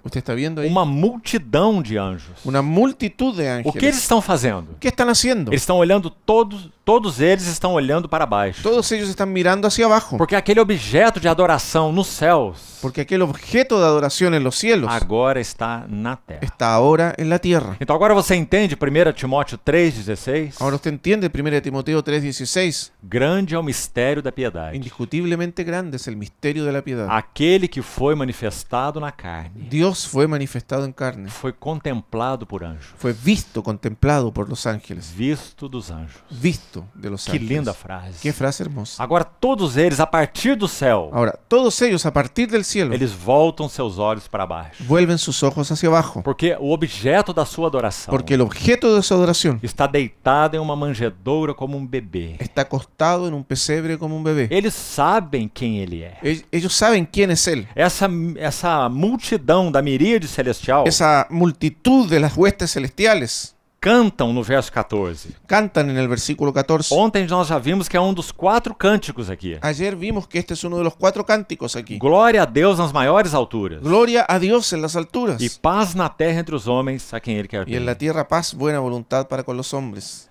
¿Usted está viendo ahí? Uma multidão de anjos. Una multitud de O que eles ángeles. estão fazendo? ¿Qué están haciendo? Eles estão olhando todos eles estão olhando para baixo. Todos ellos están mirando hacia abajo. Porque aquele objeto de adoração nos céus Porque aquel objeto de adoración en los cielos agora está na terra. está ahora en la tierra. Então agora você entende 1 Timóteo 3,16? Ahora usted entiende 1 Timoteo 3:16. Grande é o mistério da piedade. Indiscutiblemente grande es el misterio de la piedad. Aquele que foi manifestado na carne Dios fue manifestado en carne. foi contemplado por anjos. Fue visto, contemplado por los ángeles. Visto dos anjos. Visto de los Que ángeles. linda frase. Qué frase hermosa. Agora todos eles, a partir do céu, Ahora, todos ellos a partir del cielo eles voltam seus olhos para baixo. vuelven sus ojos hacia abajo. Porque o objeto da sua adoração Porque el objeto de su adoración está deitado em uma manjedoura como um bebê. está acostado en un pesebre como un bebé. Eles sabem quem ele é. Ellos saben quién es él. Essa multidão da miríade celestial Esa multitud de las huestes celestiales cantam no verso 14. cantan en el versículo 14. Ontem nós já vimos que é um dos 4 cânticos aqui. Ayer vimos que este es uno de los 4 cánticos aquí. Glória a Deus nas maiores alturas. Gloria a Dios en las alturas. E paz na terra entre os homens a quem ele quer Y en la bem. tierra paz, buena voluntad para con los hombres.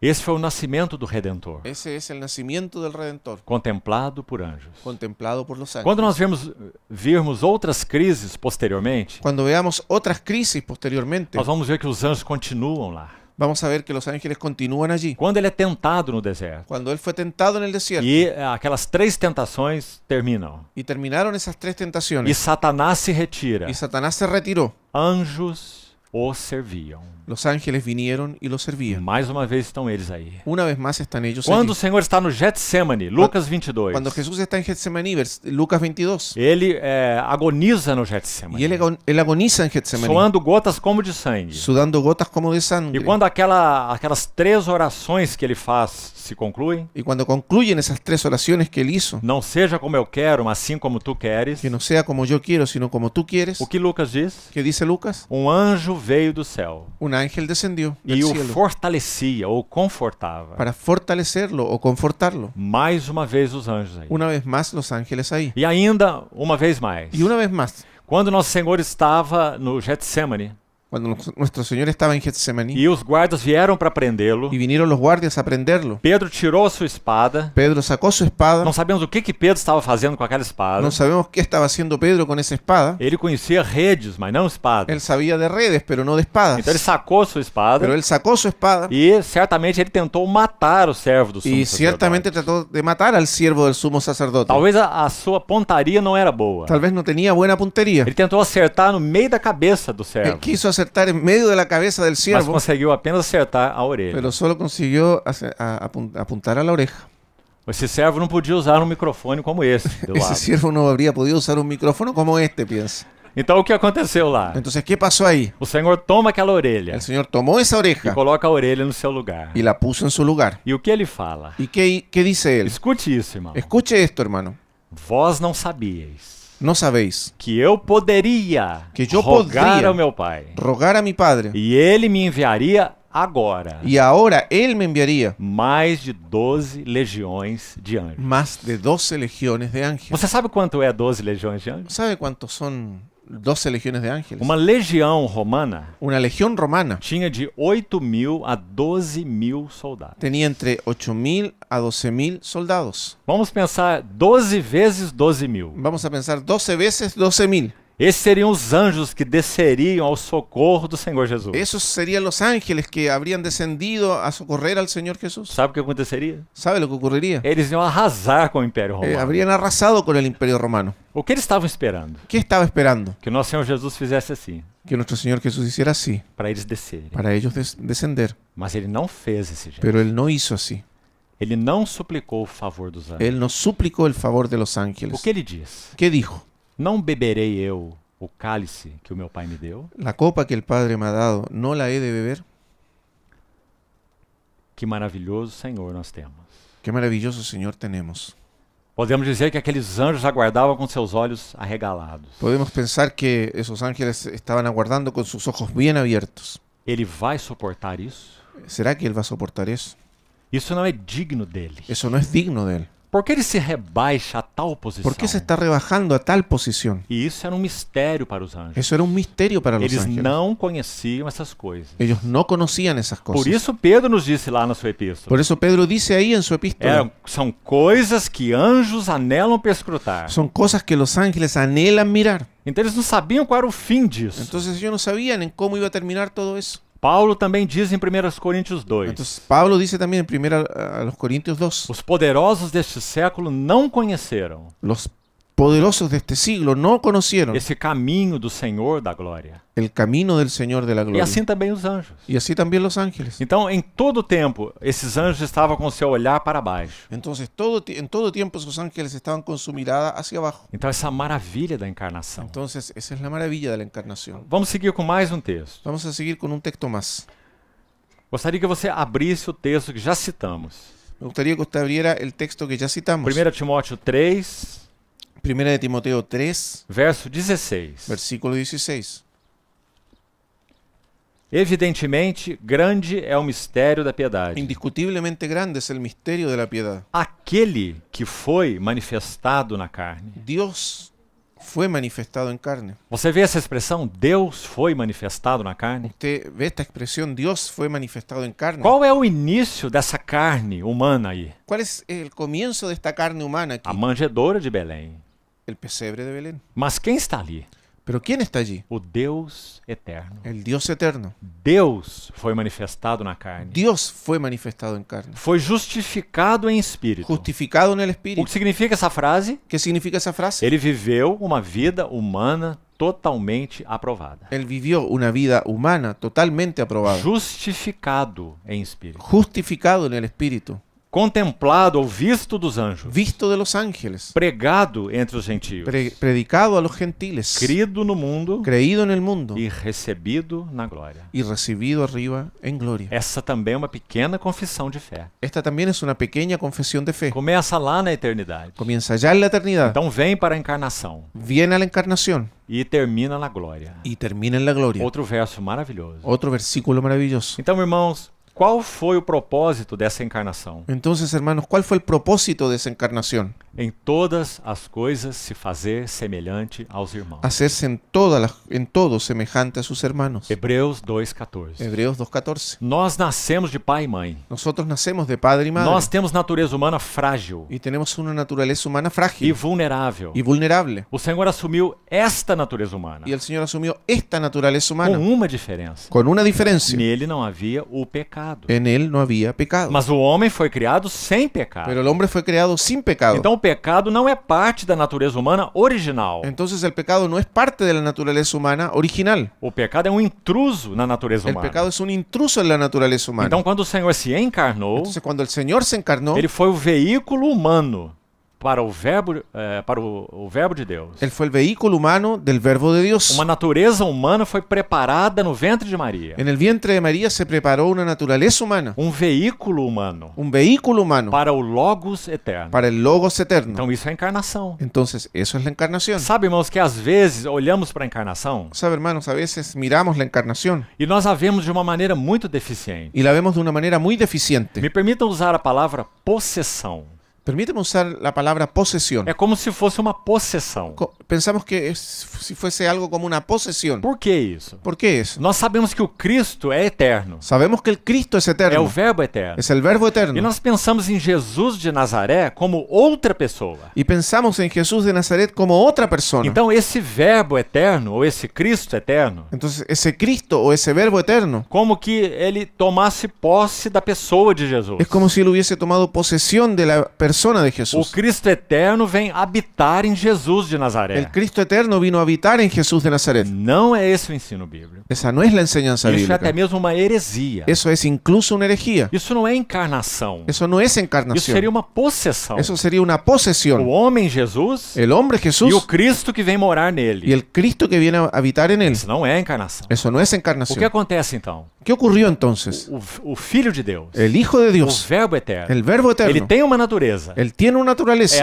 Esse foi o nascimento do Redentor, Ese es el nacimiento del Redentor, contemplado por anjos. contemplado por los Quando nós ángeles. virmos outras crises posteriormente, Cuando veamos otras crisis posteriormente, nós vamos ver que os anjos continuam lá. vamos a ver que los ángeles continúan allí. Quando ele é tentado no deserto, Cuando él fue tentado en el desierto e aquelas 3 tentações terminam, y terminaron esas 3 e tentaciones Satanás se retira, y Satanás se retiró, anjos o serviam. los ángeles vinieron y los servían. Mais uma vez estão eles aí. Una vez más están ellos Quando o allí. Senhor está no Getsemane, Lucas 22, Cuando Jesús está en Getsemaní, Lucas 22, ele agoniza no y Getsemane, él agoniza en Getsemaní, suando gotas como de sangue. sudando gotas como de E sangre. quando aquelas 3 orações que ele faz se concluem, Y cuando concluyen esas 3 oraciones que él hizo, não seja como eu quero, mas sim como tu queres, que no sea como yo quiero, sino como tú quieres, o que Lucas diz? ¿qué dice Lucas? Um anjo veio do céu Un ángel descendió del e o cielo fortalecia ou confortava. para fortalecerlo o confortarlo. Mais uma vez os anjos aí. Una vez más los ángeles ahí. E ainda uma vez mais, Y una vez más, quando nosso Senhor estava no Getsemane cuando nuestro Señor estaba en Getsemaní e os guardas vieram para prendê-lo, y vinieron los guardias a prenderlo, Pedro tirou a sua espada. Pedro sacó su espada. Não sabemos o que Pedro estava fazendo com aquela espada. No sabemos qué estaba haciendo Pedro con esa espada. Ele conhecia redes, mas não espadas. Él sabía de redes, pero no de espadas. Então ele sacou a sua espada Pero él sacó su espada e certamente ele tentou matar o servo do sumo y sacerdote. ciertamente trató de matar al siervo del sumo sacerdote. Talvez a sua pontaria não era boa. Tal vez no tenía buena puntería. Ele tentou acertar no meio da cabeça do Él servo, quiso acertar en medio de la cabeza del mas siervo, conseguiu apenas acertar a orelha. pero solo consiguió apuntar a la oreja. Esse servo não podia usar um microfone como esse do Ese lado. siervo no habría podido usar un micrófono como este, piensa. Então o que aconteceu lá? Entonces, ¿qué pasó ahí? O Senhor toma aquela orelha El Señor tomó esa e oreja coloca a orelha no seu lugar. y la puso en su lugar. E o que ele fala? ¿Y qué dice él? Escute isso, irmão. Escuche esto, hermano. Vós não sabíeis No sabéis que eu poderia Que eu rogar poderia ao meu Pai rogar a mi Padre e ele me enviaria agora y ahora Él me enviaría mais de 12 legiões de anjos. más de 12 legiones de ángeles. Você sabe quanto é 12 legiões de anjos? ¿Sabe cuántos son 12 legiones de ángeles. Uma legião romana Una legión romana tinha de 8.000 a 12.000 soldados. tenía entre 8.000 a 12.000 soldados. Vamos pensar 12 vezes 12.000. Vamos a pensar 12 veces 12.000. Esses seriam os anjos que desceriam ao socorro do Senhor Jesus. Esos serían los ángeles que habrían descendido a socorrer al Señor Jesús. Sabe o que aconteceria? ¿Sabe lo que ocurriría? Eles iam arrasar com o Império Romano. Habrían arrasado con el Imperio Romano. O que eles estavam esperando? ¿Qué estaba esperando? Que o nosso Senhor Jesus fizesse assim, Que nuestro Señor Jesús hiciera así, para eles descerem. para ellos descender. Mas ele não fez esse jeito. Pero Él no hizo así. Ele não suplicou o favor dos anjos. Él nos suplicó el favor de los O ángeles. que ele diz? ¿Qué dijo? Não beberei eu o cálice que o meu pai me deu? La copa que el Padre me ha dado, ¿no la he de beber? Que maravilhoso Senhor nós temos. Qué maravilloso Señor tenemos. Podemos dizer que aqueles anjos aguardavam com seus olhos arregalados. Podemos pensar que esos ángeles estaban aguardando con sus ojos bien abiertos. Ele vai suportar isso? ¿Será que Él va a soportar eso? Isso não é digno dele. Eso no es digno de Él. Por que ele se rebaixa a tal posição? ¿Por qué se está rebajando a tal posición? E isso era um mistério para os anjos. Eso era un misterio para los Eles ángeles. não conheciam essas coisas. Ellos no conocían esas Por cosas. isso Pedro nos disse lá na sua epístola. Por eso Pedro dice ahí en su epístola, São coisas que anjos anelam perscrutar. son cosas que los ángeles anhelan mirar. Então eles não sabiam qual era o fim disso. Entonces ellos no sabían en cómo iba a terminar todo eso. Paulo também diz em 1 Coríntios 2. Entonces Pablo dice también en 1 a los Corintios 2, Os poderosos deste século não conheceram los poderosos de este siglo no conocieron esse caminho do Senhor da glória. el camino del Señor de la E gloria. assim também os anjos. Y así también los ángeles. Então, em todo tempo, esses anjos estavam com seu olhar para baixo. Entonces en todo tiempo esos ángeles estaban con su mirada hacia abajo. Então, essa maravilha da encarnação. Entonces esa es la maravilla de la encarnación. Vamos seguir com mais um texto. Vamos a seguir con un texto más. Gostaria que você abrisse o texto que já citamos. Me gustaría que usted abriera el texto que ya citamos. 1 Timóteo 3, Primera de Timoteo 3, verso 16. versículo 16. Evidentemente, grande é o mistério da piedade. Indiscutiblemente grande es el misterio de la piedad. Aquele que foi manifestado na carne. Dios fue manifestado en carne. Você vê essa expressão? Deus foi manifestado na carne? Usted ve esta expresión, Dios fue manifestado en carne. Qual é o início dessa carne humana aí? ¿Cuál es el comienzo de esta carne humana aquí? A manjedoura de Belém. El pesebre de Belén. Mas quem está ali? Pero ¿quién está allí? O Deus eterno. El Dios eterno. Deus foi manifestado na carne. Dios fue manifestado en carne. Foi justificado em espírito. Justificado en el O Espíritu. que significa essa frase? ¿Qué significa esa frase? Ele viveu uma vida humana totalmente aprovada. Él vivió una vida humana totalmente aprobada. Justificado em espírito. Justificado en el Espíritu. Contemplado ou visto dos anjos. Visto de los ángeles. Pregado entre os gentios. Predicado a los gentiles. Crido no mundo Creído en el mundo. e recebido na glória. Y recibido arriba en gloria. Essa também é uma pequena confissão de fé. Esta también es una pequeña confesión de fe. Começa lá na eternidade. Comienza ya en la eternidad. Então vem para a encarnação Viene a la encarnación. e termina na glória. Y termina en la gloria. Outro verso maravilhoso. Otro versículo maravilloso. Então, irmãos, qual foi o propósito dessa encarnação? Entonces, hermanos, ¿cuál fue el propósito de esa encarnación? Em todas as coisas se fazer semelhante aos irmãos. Hacerse en todo semejante a sus hermanos. Hebreus 2:14. Hebreos 2:14. Nós nascemos de pai e mãe. Nosotros nacemos de padre y madre. Nós temos natureza humana frágil Y tenemos una naturaleza humana e frágil vulnerável. y vulnerable. O Senhor assumiu esta natureza humana Y el Señor asumió esta naturaleza com humana. uma diferença. Con una diferencia. Nele não havia o pecado. En él no había pecado. Mas o homem foi criado sem pecado. Pero el hombre fue creado sin pecado. Então o pecado não é parte da natureza humana original. Entonces el pecado no es parte de la naturaleza humana original. O pecado é um intruso na natureza El humana. pecado es un intruso en la naturaleza humana. Então quando o Senhor se encarnou, Entonces cuando el Señor se encarnó, ele foi o veículo humano para o verbo, o verbo de Deus. él fue el vehículo humano del verbo de Dios. Uma natureza humana foi preparada no ventre de Maria. En el vientre de María se preparó una naturaleza humana, Um veículo humano un vehículo humano para o Logos eterno. para el Logos eterno. Então isso é encarnação. Entonces eso es la encarnación. Sabe, irmãos, que às vezes olhamos para a encarnação Sabe, hermanos, a veces miramos la encarnación e nós a vemos de uma maneira muito deficiente. y la vemos de una manera muy deficiente. Me permitam usar a palavra possessão. Permíteme usar la palabra posesión. É como se fosse uma possessão. Pensamos que si fuese algo como una posesión. Por que isso? ¿Por qué eso? Nós sabemos que o Cristo é eterno. Sabemos que el Cristo es É o eterno. Verbo eterno. Es el Verbo E eterno. nós pensamos em Jesus de Nazaré como outra pessoa. Y pensamos en Jesús de Nazaret como otra persona. Então esse Verbo eterno, ou esse Cristo eterno, Entonces, ese Cristo o ese Verbo eterno como que ele tomasse posse da pessoa de Jesus. es como si él hubiese tomado posesión de la persona de O Jesús. Cristo eterno vem habitar em Jesus de Nazaré. El Cristo eterno vino a habitar en Jesús de Nazaret. Não é esse o ensino bíblico. Esa no es la enseñanza Isso é até bíblica. mesmo uma heresia. Eso es incluso una herejía. Isso não é encarnação. Eso no es Isso seria encarnación. uma possessão. Eso sería una O posesión. homem Jesus El hombre e o Jesús Cristo que vem morar y nele. el Cristo que viene a habitar en él. Isso não é encarnação. Eso no es O que encarnación. acontece então? ¿Qué ocurrió entonces? O Filho de Deus, El Hijo de o Dios, Verbo eterno, el Verbo ele eterno, tem uma natureza. él tiene una naturaleza,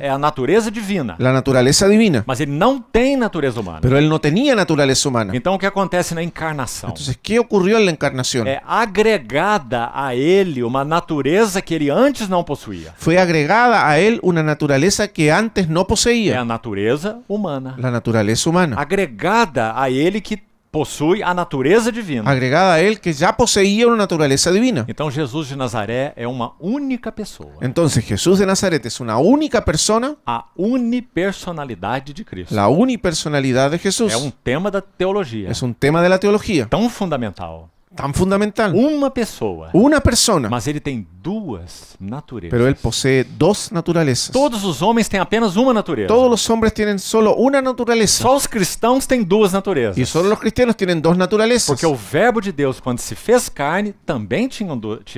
É a natureza divina. la naturaleza divina, Mas ele não tem natureza humana. pero él no tenía naturaleza humana. Então o que acontece na encarnação? Entonces, ¿qué ocurrió en la encarnación? É agregada a ele uma natureza que ele antes não possuía. Fue agregada a él una naturaleza que antes no É a poseía, natureza humana. la naturaleza humana. Agregada a ele que possui a natureza divina. Agregada a él que ya poseía una naturaleza divina. Então Jesus de Nazaré é uma única pessoa. Entonces, Jesús de Nazaret es una única persona, A unipersonalidade de Cristo. la unipersonalidad de Jesús. É tema da teologia. Es un tema de la teología Tão fundamental. tan fundamental. Uma pessoa. Una persona, Mas ele tem duas naturezas. pero él posee dos naturalezas. Todos os homens têm apenas uma natureza. Todos los hombres tienen solo una naturaleza. Só os cristãos têm duas naturezas. Y solo los cristianos tienen dos naturalezas. Porque o Verbo de Deus, quando se fez carne, também tinha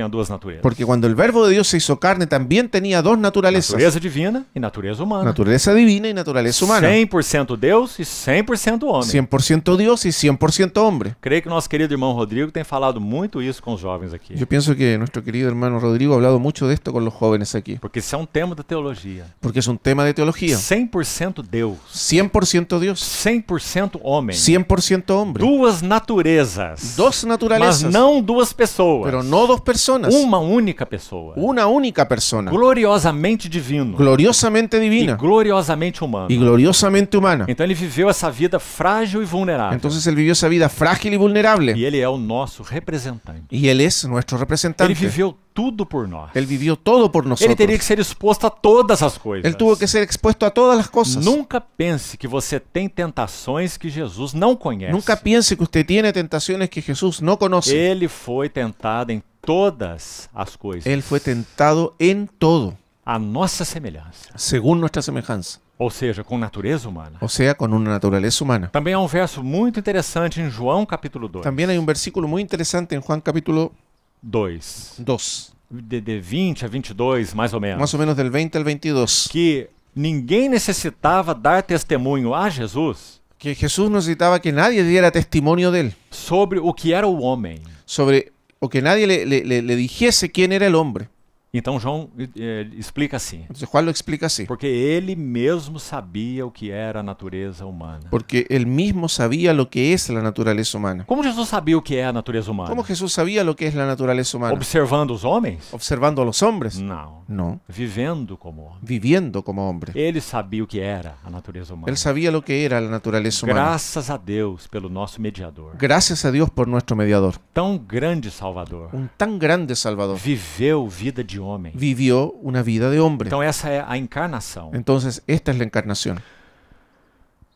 duas naturezas. Porque cuando el Verbo de Dios se hizo carne, también tenía dos naturalezas. Natureza divina e natureza humana. Naturaleza divina y naturaleza humana. 100% Deus e 100% homem. 100% Dios y 100% hombre. Creio que nosso querido irmão Rodrigo tem falado muito isso com os jovens aqui. Yo pienso que nuestro querido hermano Rodrigo ha hablado mucho de esto con los jóvenes aquí. Porque isso é tema da teologia. Porque es un tema de teología. 100% Deus. 100% Dios. 100% homem. 100% hombre. Duas naturezas. Dos naturalezas. Mas não duas pessoas. Pero no dos personas. Uma única pessoa. Una única persona. Gloriosamente divino. Gloriosamente E divina. gloriosamente humano. Y gloriosamente humana. Então ele viveu essa vida frágil e vulnerável. Entonces él vivió esa vida frágil y vulnerable. E ele é o nosso representante. Y él es nuestro Ele representante. viveu tudo por nós. Él vivió todo por Ele nosotros. teria que ser exposto a todas as coisas. Él tuvo que ser expuesto a todas las cosas. Nunca pense que você tem tentações que Jesus não conhece. Nunca piense que usted tiene tentaciones que Jesús no conoce. Ele foi tentado em todas as coisas. Él fue tentado en todo, A nossa semelhança. según nuestra semejanza. Ou seja, com natureza humana. O sea, con una naturaleza humana. Também há um verso muito interessante em João capítulo 2. También hay un versículo muy interesante en Juan capítulo 2. 2, De 20 a 22, mais ou menos. más o menos del 20 al 22, Que ninguém necessitava dar testemunho a Jesus que Jesús necesitaba que nadie diera testimonio de él, sobre o que era o homem. o que nadie le dijese quién era el hombre. Então João explica assim. Entonces Juan lo explica así, Porque ele mesmo sabia o que era a natureza humana. porque él mismo sabía lo que es la naturaleza humana. Como Jesus sabia o que é a natureza humana? ¿Cómo Jesús sabía lo que es la naturaleza humana? Observando os homens? ¿Observando a los hombres? Não. No, Vivendo como homem. viviendo como hombre. Ele sabia o que era a natureza humana. Él sabía lo que era la naturaleza humana. Graças a Deus pelo nosso mediador. Gracias a Dios por nuestro mediador. Tão grande Salvador. Un tan grande Salvador Viveu vida de homem. vivió una vida de hombre. Então essa é a encarnação. Entonces, esta es la encarnación.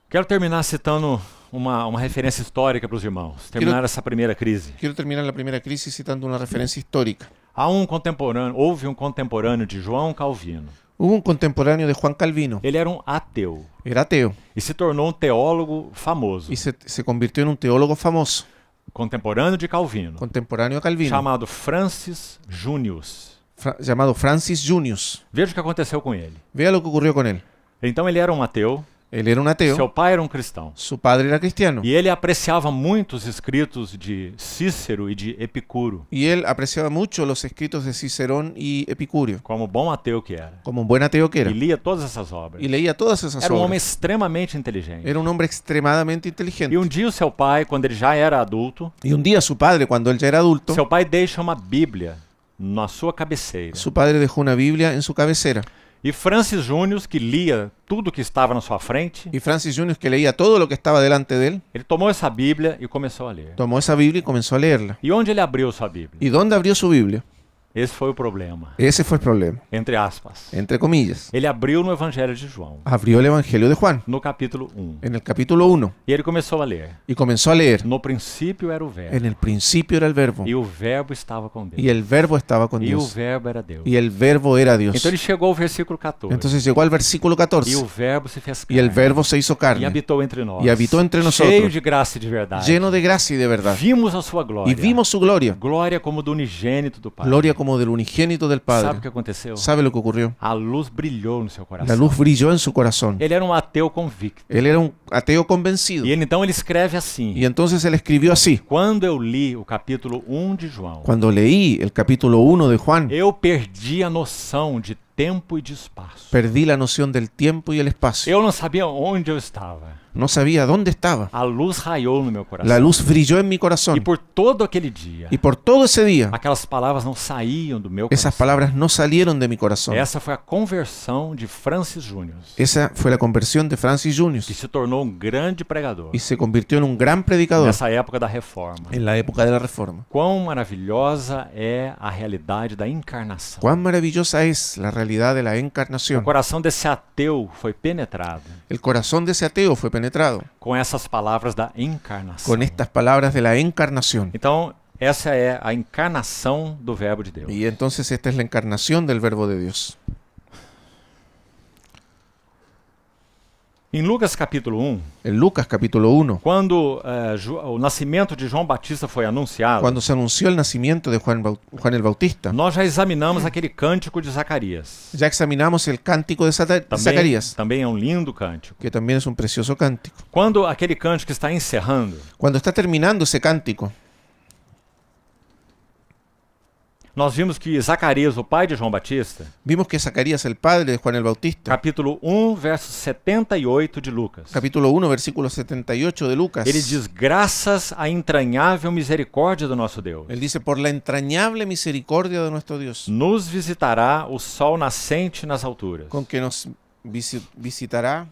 Quero terminar citando uma referência histórica para os irmãos. Terminar essa primeira crise. Quiero terminar la primera crisis citando una referencia histórica. Houve um contemporâneo de João Calvino. Hubo un contemporáneo de Juan Calvino. Ele era um ateu Era ateo e se tornou um teólogo famoso, y se convirtió en un teólogo famoso, contemporâneo de Calvino, contemporáneo a Calvino, chamado Francis Junius. llamado Francis Junius. Veja o que aconteceu com ele. Vea lo que ocurrió con él. Então ele era um ateu, Él era un ateo, seu pai era um cristão. su padre era cristiano. E ele apreciava muito os escritos de Cícero e de Epicuro, Y él apreciaba mucho los escritos de Cicerón y Epicurio, como bom ateu que era. como un buen ateo que E era. lia todas essas obras. Y leía todas esas Era um homem obras. extremamente inteligente. Era un hombre extremadamente inteligente. E um dia o seu pai, quando ele já era adulto, Y un día su padre, cuando él ya era adulto, seu pai deixa uma Bíblia na sua cabeceira. Su padre dejó una Biblia en su cabecera. E Francis Júnior, que lia tudo que estava na sua frente, Y Francis Junior, que leía todo lo que estaba delante de él, ele tomou essa Bíblia e começou a ler. tomó esa Biblia y comenzó a leerla. E onde ele abriu sua Bíblia? ¿Y dónde abrió su Biblia? Esse foi o problema, Ese fue el problema, entre aspas. entre comillas. Ele abriu no Evangelho de João, Abrió el Evangelio de Juan, no capítulo 1. en el capítulo 1, E ele começou a ler. y comenzó a leer. No princípio era o Verbo, En el principio era el Verbo, e o Verbo estava com Deus, y el Verbo estaba con e o Dios, Verbo era Deus. y el Verbo era Dios. Então ele chegou ao versículo 14. Entonces llegó al versículo E o 14, Verbo se fez y el carne, Verbo se hizo e carne, habitou entre nós, y habitó entre cheio nosotros, de graça e de verdade. lleno de gracia y de verdad. Vimos a sua glória, Y vimos su gloria, glória como do unigênito do Pai. gloria como del unigénito del Sabe o Padre. que aconteceu? ¿Sabe lo que ocurrió? A luz brilhou no seu coração. La luz brilló en su corazón. Ele era um ateu convicto. Él era un ateo convencido. E ele, então ele escreve assim: Y entonces él escribió así. quando eu li o capítulo 1 de João, Cuando leí el capítulo 1 de Juan, eu perdi a noção de tempo e de espaço. perdí la noción del tiempo y el espacio. Eu não sabia onde eu estava. No sabía dónde estaba. A luz raiou no meu coração. La luz brilló en mi E corazón. por todo aquele dia, Y por todo ese día, aquelas palavras não saíam do meu esas coração. palabras no salieron de mi corazón. Essa foi a conversão de Francis Júnior, Esa fue la conversión de Francis Junior. que se tornou um grande pregador Y se convirtió en un gran predicador nessa época da Reforma. en la época de la Reforma. Quão maravilhosa é a realidade da encarnação. Cuán maravillosa es la realidad de la O encarnación. coração desse ateu foi penetrado El corazón de ese ateo fue penetrado com essas palavras da encarnação. con estas palabras de la encarnación. Então, essa é a encarnação do Verbo de Deus. Y entonces esta es la encarnación del Verbo de Dios. Em Lucas capítulo 1, En Lucas capítulo 1, quando o nascimento de João Batista foi anunciado, cuando se anunció el nacimiento de Juan el Bautista, nós já examinamos aquele cântico de Zacarias. ya examinamos el cántico de Zacarías, Também é um lindo cântico. que también es un precioso cántico. Quando aquele cântico está encerrando, Cuando está terminando ese cántico, nós vimos que Zacarias, o pai de João Batista, vimos que Zacarías, el padre de Juan el Bautista, capítulo 1, verso 78 de Lucas, capítulo 1, versículo 78 de Lucas, ele diz: graças à entranhável misericórdia do nosso Deus, él dice, por la entrañable misericordia de nuestro Dios, nos visitará o sol nascente nas alturas. con que nos visitará,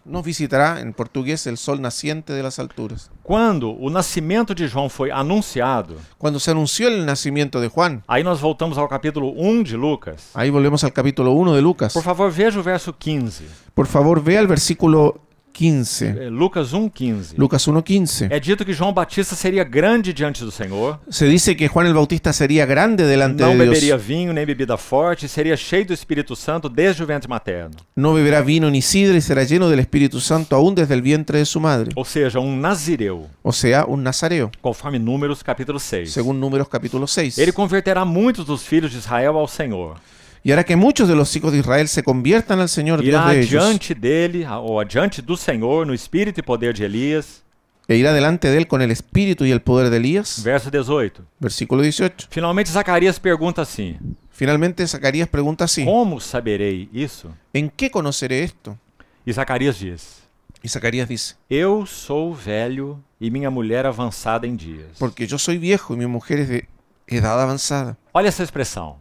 en portugués, el sol naciente de las alturas. Quando o nascimento de João foi anunciado, Cuando se anunció el nacimiento de Juan, aí nós voltamos ao capítulo 1 de Lucas. ahí volvemos al capítulo 1 de Lucas. Por favor, veja o verso 15. Por favor, vea el versículo 15. Lucas 1:15. Lucas 1:15. É dito que João Batista seria grande diante do Senhor, Se dice que Juan el Bautista sería grande delante não de beberia Dios. vinho nem bebida forte, seria cheio do Espírito Santo desde o ventre materno. No beberá vino ni sidra y será lleno del Espíritu Santo aún desde el vientre de su madre. Ou seja, um nazireu, O sea, un nazareo, conforme Números capítulo 6. según Números capítulo 6. Ele converterá muitos dos filhos de Israel ao Senhor. Y hará que muchos de los hijos de Israel se conviertan al Señor Dios Irá de ellos. adiante dele, ou adiante do Senhor, no espírito e poder de Elias. E irá delante de él con el espíritu y el poder de Elías. Verso 18. Versículo 18. Finalmente, Zacarias pergunta assim: Finalmente Zacarías pregunta así: como saberei isso? ¿en qué conoceré esto? E Zacarias diz: Y Zacarías dice: eu sou velho e minha mulher avançada em dias. porque yo soy viejo y mi mujer es de edad avanzada. Olha essa expressão.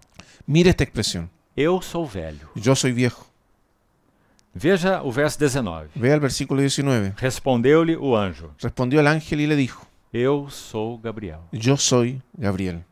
Mire esta expresión: Eu sou velho. yo soy viejo. Veja o verso 19. Vea el versículo 19. Respondeu-lhe o anjo: Respondió el ángel y le dijo: eu sou Gabriel. yo soy Gabriel.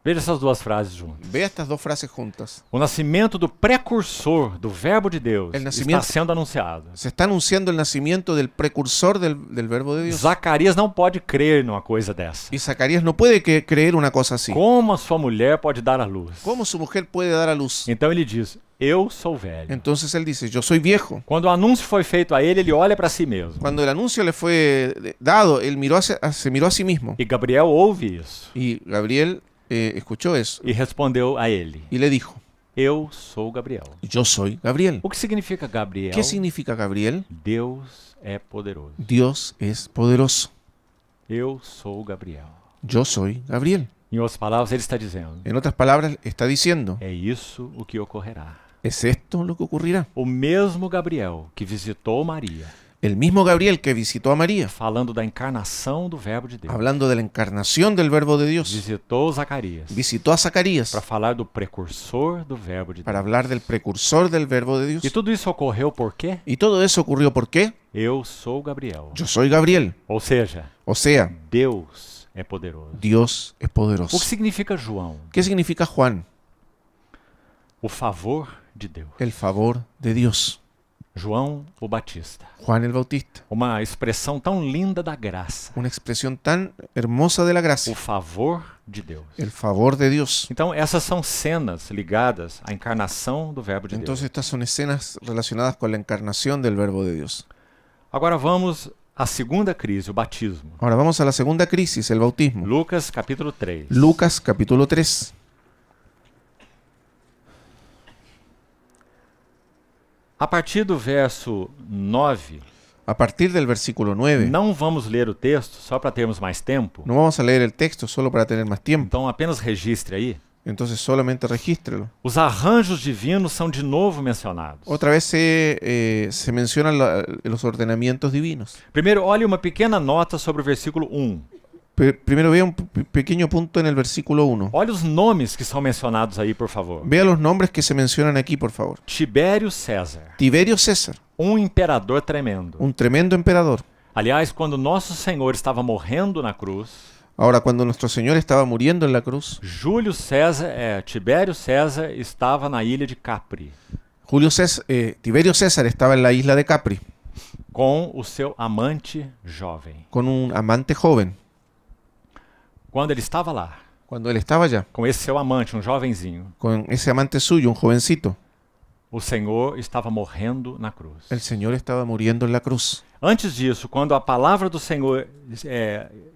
Veja essas duas frases juntas. Vea estas dos frases juntas. O nascimento do precursor do Verbo de Deus El nascimento- está sendo anunciado. Se está anunciando el nacimiento del precursor del verbo de Dios. Zacarias não pode crer numa coisa dessa. Y Zacarías no puede creer una cosa así. Como a sua mulher pode dar à luz? ¿Cómo su mujer puede dar a luz? Então ele diz: eu sou velho. Entonces él dice: yo soy viejo. Quando o anúncio foi feito a ele, ele olha para si mesmo. Cuando el anuncio le fue dado, él se miró a sí mismo. E Gabriel ouve isso Y Gabriel escuchó eso e respondeu a ele: y le dijo: eu sou Gabriel. yo soy Gabriel. O que significa Gabriel? ¿Qué significa Gabriel? Deus é poderoso. Dios es poderoso. Eu sou Gabriel. Yo soy Gabriel. Em outras palavras, ele está dizendo: En otras palabras, está diciendo: é isso o que ocorrerá. ¿es esto lo que ocurrirá? O mesmo Gabriel que visitou Maria, El mismo Gabriel que visitó a María, falando da encarnação do Verbo de Deus, hablando de la encarnación del Verbo de Dios, visitou Zacarias visitó a Zacarías para falar do precursor do Verbo de para Deus. hablar del precursor del Verbo de E Dios. tudo isso ocorreu por quê? Y todo eso ocurrió ¿por qué? Eu sou Gabriel. Yo soy Gabriel. Ou seja, O sea, Deus é poderoso. Dios es O que poderoso. significa João? ¿Qué significa Juan? O favor de Deus. El favor de Dios. João o Batista. Juan el Bautista. Uma expressão tão linda da graça. Una expresión tan hermosa de la O gracia. favor de Deus. El favor de Dios. Então, essas são cenas ligadas à encarnação do Verbo de Entonces Deus. estas son escenas relacionadas con la encarnación del Verbo de Dios. Agora vamos à segunda crise, o batismo. Ahora vamos a la segunda crisis, el bautismo. Lucas capítulo 3. Lucas capítulo 3. A partir do verso 9, A partir del versículo 9. não vamos ler o texto só para termos mais tempo. No vamos a leer el texto solo para tener más tiempo. Então apenas registre aí. Entonces solamente regístrelo. Os arranjos divinos são de novo mencionados. Otra vez se mencionan los ordenamientos divinos. Primeiro, olhe uma pequena nota sobre o versículo 1. Primero vea un pequeño punto en el versículo 1. Olhe os nomes que são mencionados aí, por favor. Vea los nombres que se mencionan aquí, por favor. Tibério César, Tiberio César, imperador tremendo. un tremendo emperador. Aliás, quando nosso Senhor estava morrendo na cruz, Ahora, cuando nuestro Señor estaba muriendo en la cruz, Tibério César estava na ilha de Capri, Tiberio César estaba en la isla de Capri com o seu amante jovem. con un amante joven. Quando ele estava lá, Cuando él estaba allá, com esse seu amante, jovenzinho, con ese amante suyo, un jovencito, o Senhor estava morrendo na cruz. el Señor estaba muriendo en la cruz. Antes disso, quando a palavra do Senhor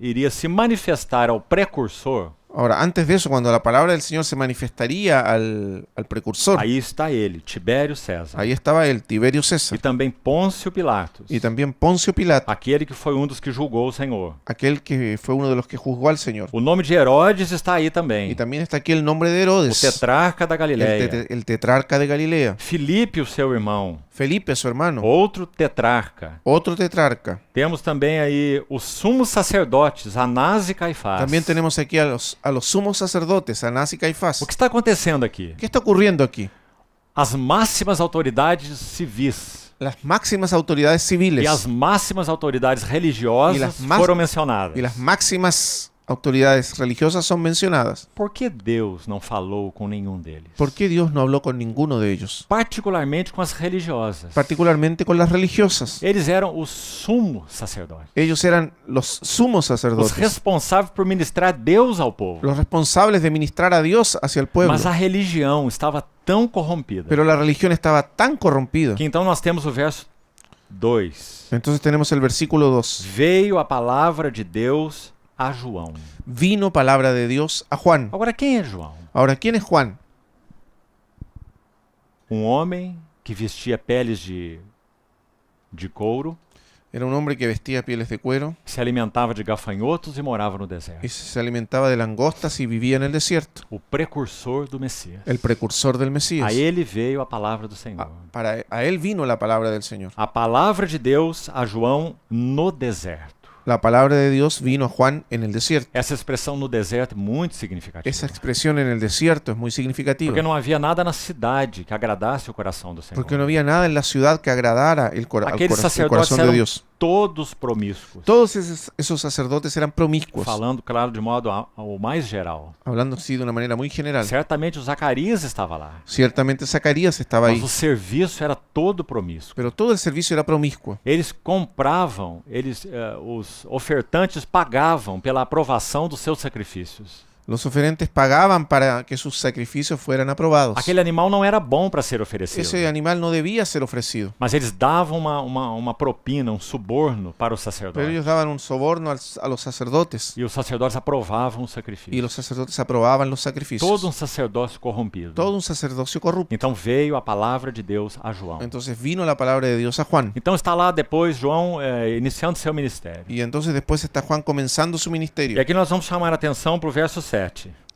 iria se manifestar ao precursor, Ahora, antes de eso, cuando la palabra del Señor se manifestaría al precursor, aí está ele, Tibério César, ahí estaba él, Tiberio e César, também Pôncio Pilatos, y también Poncio Pilato, aquele que foi dos que julgou o Senhor. aquel que fue uno de los que juzgó al Señor. O nome de Herodes está aí também, Y también está aquí el nombre de o Herodes, tetrarca da Galileia. el tetrarca de Galilea. Filipe, o seu irmão, Felipe, su hermano, outro tetrarca. otro tetrarca. Temos também aí os sumos sacerdotes, Anás e Caifás. También tenemos aquí a los sumos sacerdotes, Anás y Caifás. O que está acontecendo aqui? ¿Qué está ocurriendo aquí? As máximas autoridades civis Las máximas autoridades e civiles as máximas autoridades religiosas E las foram mencionadas. y las máximas autoridades religiosas son mencionadas. Por que Deus não falou com nenhum deles? ¿Por qué Dios no habló con ninguno de ellos? Particularmente com as religiosas. Particularmente con las religiosas. Eles eram os sumos sacerdotes, Ellos eran los sumos os sacerdotes, responsáveis por ministrar Deus ao povo. los responsables de ministrar a Dios hacia el pueblo. Mas a religião estava tão corrompida Pero la religión estaba tan corrompida. que então nós temos o verso 2. Entonces tenemos el versículo 2. Veio a palavra de Deus a João. Vino palabra de Dios a Juan. Agora, quem é João? Ahora, ¿quién es Juan? Homem que vestia peles de couro, Era un hombre que vestía pieles de cuero se alimentava de gafanhotos e morava no y deserto. se alimentaba de langostas y vivía en el desierto. O precursor do Messias. El precursor del Mesías. A ele veio a palavra do Senhor. A él vino la palabra del Señor. A palavra de Deus a João no deserto. La palabra de Dios vino a Juan en el desierto. Essa expressão no deserto é muito significativa. Esa expresión en el desierto es muy significativa. Porque não havia nada na cidade que agradasse o coração do Senhor. Porque no había nada en la ciudad que agradara el Aqueles sacerdotes corazón de eram Dios. todos promíscuos. Todos esos sacerdotes eran promiscuos. Falando, claro, de modo ao mais geral. Hablando así de una manera muy general. Certamente o Zacarias estava lá. Ciertamente Zacarías estaba Mas ahí. o serviço era todo promíscuo. Pero todo el servicio era promiscuo. Eles compravam, os ofertantes pagavam pela aprovação dos seus sacrifícios. Los oferentes pagaban para que sus sacrificios fueran aprobados. Aquele animal não era bom para ser oferecido. Ese animal no debía ser ofrecido. Mas eles davam uma propina, um suborno para os Pero sacerdotes. ellos daban un soborno a los sacerdotes. E os sacerdotes aprovavam o Y sacrifício. los sacerdotes aprobaban los sacrificios. Todo um sacerdócio corrompido. Todo un sacerdocio corrupto. Então veio a palavra de Deus a João. Entonces vino la palabra de Dios a Juan. Então está lá depois João iniciando seu ministério. Y entonces después está Juan comenzando su E ministerio. aqui nós vamos chamar a atenção para o verso 7.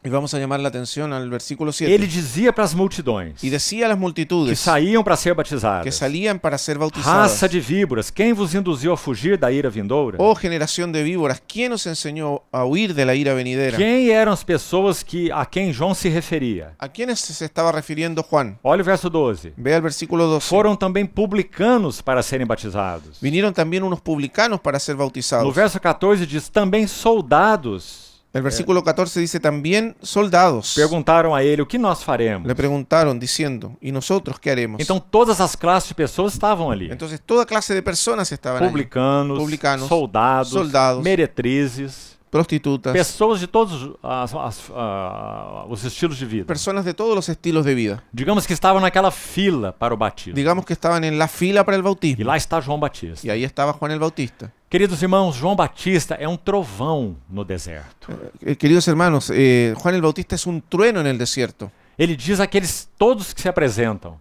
Y vamos a llamar la atención al versículo 7. Ele dizia para as multidões Y decía a las que multitudes saíam para ser que batizadas: salían para ser bautizadas: raça de víboras, quem vos induziu a fugir da ira vindoura? Oh generación de víboras, ¿quién os enseñó a huir de la ira venidera? Quem eram as pessoas a quem João se referia? ¿A quiénes se estaba refiriendo Juan? Olha o verso 12. Vea el versículo 12. Foram também publicanos para serem batizados. Vinieron también unos publicanos para ser No bautizados. verso 14 diz: também soldados El versículo 14 dice: también soldados perguntaram a ele: o que nós faremos? le preguntaron diciendo: ¿y nosotros qué haremos? Então todas as classes de pessoas estavam ali. Entonces toda clase de personas estaban ahí: Publicanos, soldados, meretrizes, prostitutas, pessoas de todos os estilos de vida. personas de todos los estilos de vida. Digamos que estavam naquela fila para o batismo. Digamos que estaban en la fila para el E bautismo. lá está João Batista. Y ahí estaba Juan el Bautista. Queridos irmãos, João Batista é um trovão no deserto. Queridos hermanos, Juan el Bautista es un trueno en el desierto. Ele diz àqueles todos que se apresentam: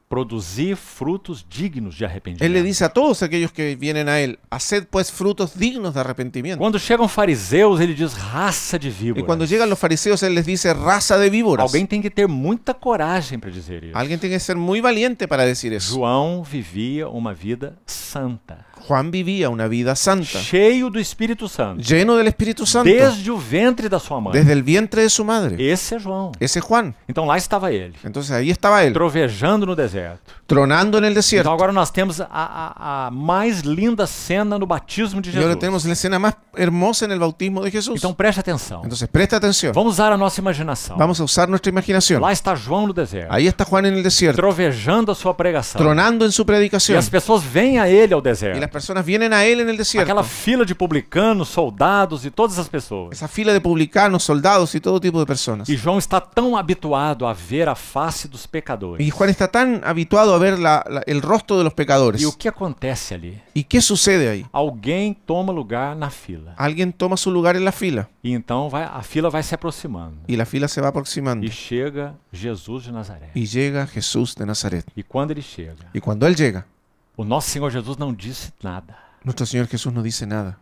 produzir frutos dignos de Él le arrependimento. dice a todos aquellos que vienen a él: haced pues frutos dignos de arrepentimiento. Quando chegam fariseus, ele diz: raça de Y cuando víboras. llegan los fariseos, él les dice: raza de víboras. Alguém tem que ter muita coragem para dizer isso. Alguien tiene que ser muy valiente para decir eso. João vivia uma vida santa, Juan vivía una vida santa, cheio do Espírito Santo, lleno del Espíritu Santo, desde o ventre da sua mãe. desde el vientre de su madre. Esse é João. Ese es Juan. Então lá estava ele, Entonces ahí estaba él, trovejando no deserto. tronando en el Então desierto. agora nós temos a mais linda cena no batismo de Y ahora Jesus. tenemos la escena más hermosa en el bautismo de Jesús. Então preste atenção. Entonces presta atención. Vamos usar a nossa imaginação. Vamos a usar nuestra imaginación. Lá está João no deserto, Ahí está Juan en el desierto, trovejando a sua pregação. tronando en su E predicación. as pessoas vêm a ele ao Y las deserto. personas vienen a él en el desierto. Aquela fila de publicanos, soldados e todas as pessoas. Esa fila de publicanos, soldados y todo tipo de personas. E João está tão habituado a ver a face dos pecadores. Y Juan está tan habituado a ver el rostro de los pecadores. E o que acontece ali? ¿Y qué sucede ahí? Alguém toma lugar na fila. Alguien toma su lugar en la fila. E então a fila vai se aproximando. Y la fila se va aproximando. E chega Jesus de Nazaré. Y llega Jesús de Nazaret. E quando ele chega, Y cuando Él llega, o nosso Senhor Jesus não disse nada. nuestro Señor Jesús no dice nada.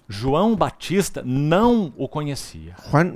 João Batista não o conhecia. Juan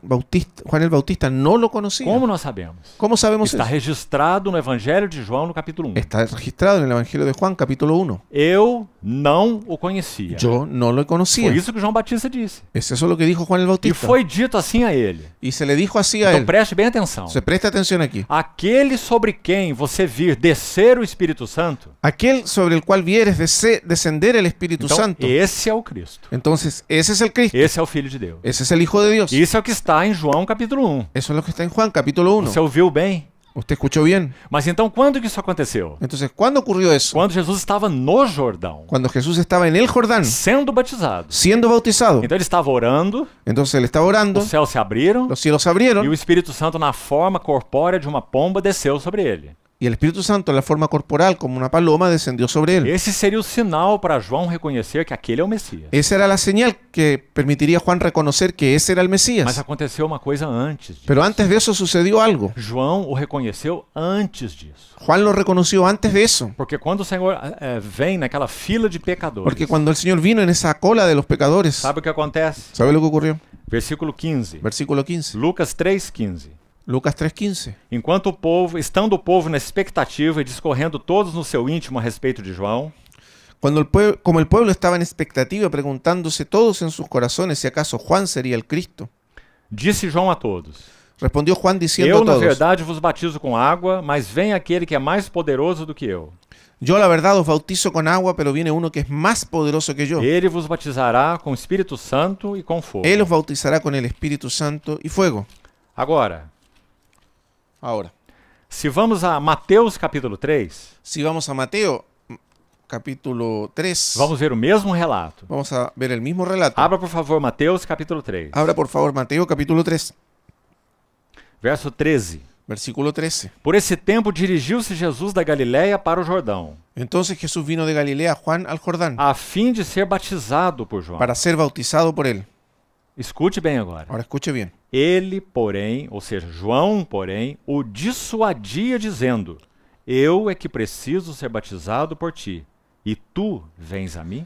el Bautista no lo conocía. Como nós sabemos? ¿Cómo sabemos Está eso? registrado no Evangelho de João, no capítulo 1. Está registrado en el Evangelio de Juan, capítulo 1. Eu não o conhecia. Yo no lo conocía. Foi isso que João Batista disse. Es eso lo que dijo Juan el E Bautista. foi dito assim a ele. Y se le dijo así a Então él. preste bem atenção. Se presta atención aquí. Aquele sobre quem você vir descer o Espírito Santo, Aquel sobre el cual vieres descender el Espíritu então Santo. esse é o Cristo. Entonces, ese es el Cristo. Esse é o Filho de Deus. Ese es el Hijo de Dios. Isso é o que está em João capítulo 1. Eso es lo que está en Juan, capítulo 1. Você ouviu bem? ¿Usted escuchó bien? Mas então quando que isso aconteceu? Entonces, ¿cuándo ocurrió eso? Quando Jesus estava no Jordão, Cuando Jesús estaba en el Jordán, sendo batizado. siendo bautizado. Então ele estava orando, Entonces él estaba orando, os céus se abriram los cielos se e abrieron o Espírito Santo na forma corpórea de uma pomba desceu sobre ele. y el Espíritu Santo en la forma corporal como una paloma descendió sobre él. Esse seria o sinal para João reconhecer que aquele é o Messias. Esa era la señal que permitiría a Juan reconocer que ese era el Mas Mesías. aconteceu uma coisa antes disso. Pero antes de eso sucedió algo. João o reconheceu antes disso. Juan lo reconoció antes de eso. Porque quando o Senhor vem naquela fila de pecadores, Porque cuando el Señor vino en esa cola de los pecadores, sabe o que acontece? ¿sabe lo que ocurrió? Versículo 15. Versículo 15. Lucas 3,15. Lucas 3:15. Enquanto estando o povo na expectativa e discorrendo todos no seu íntimo a respeito de João, Como el pueblo estaba en expectativa, preguntándose todos en sus corazones si acaso Juan sería el Cristo, disse João a todos: respondió Juan diciendo Eu, a na todos: verdade, vos batizo com água, mas vem aquele que é mais poderoso do que eu. Yo la verdad os bautizo con agua, pero viene uno que es más poderoso que yo. Ele vos batizará com o Espírito Santo e com fogo. Él os bautizará con el Espíritu Santo y fuego. Agora, Ahora, se vamos a Mateus capítulo 3, si vamos a Mateo, capítulo 3, vamos ver o mesmo relato. vamos a ver el mismo relato. Abra, por favor, Mateus capítulo 3, Abra por favor Mateo capítulo 3, verso 13. versículo 13. Por esse tempo dirigiu-se Jesus da Galiléia para o Jordão, Entonces Jesús vino de Galilea a Juan al Jordán a fim de ser batizado por João. para ser bautizado por él. Escute bem agora. Ahora escuche bien. Ele, porém, ou seja, João, porém, o dissuadia dizendo: Eu é que preciso ser batizado por ti, e tu vens a mim?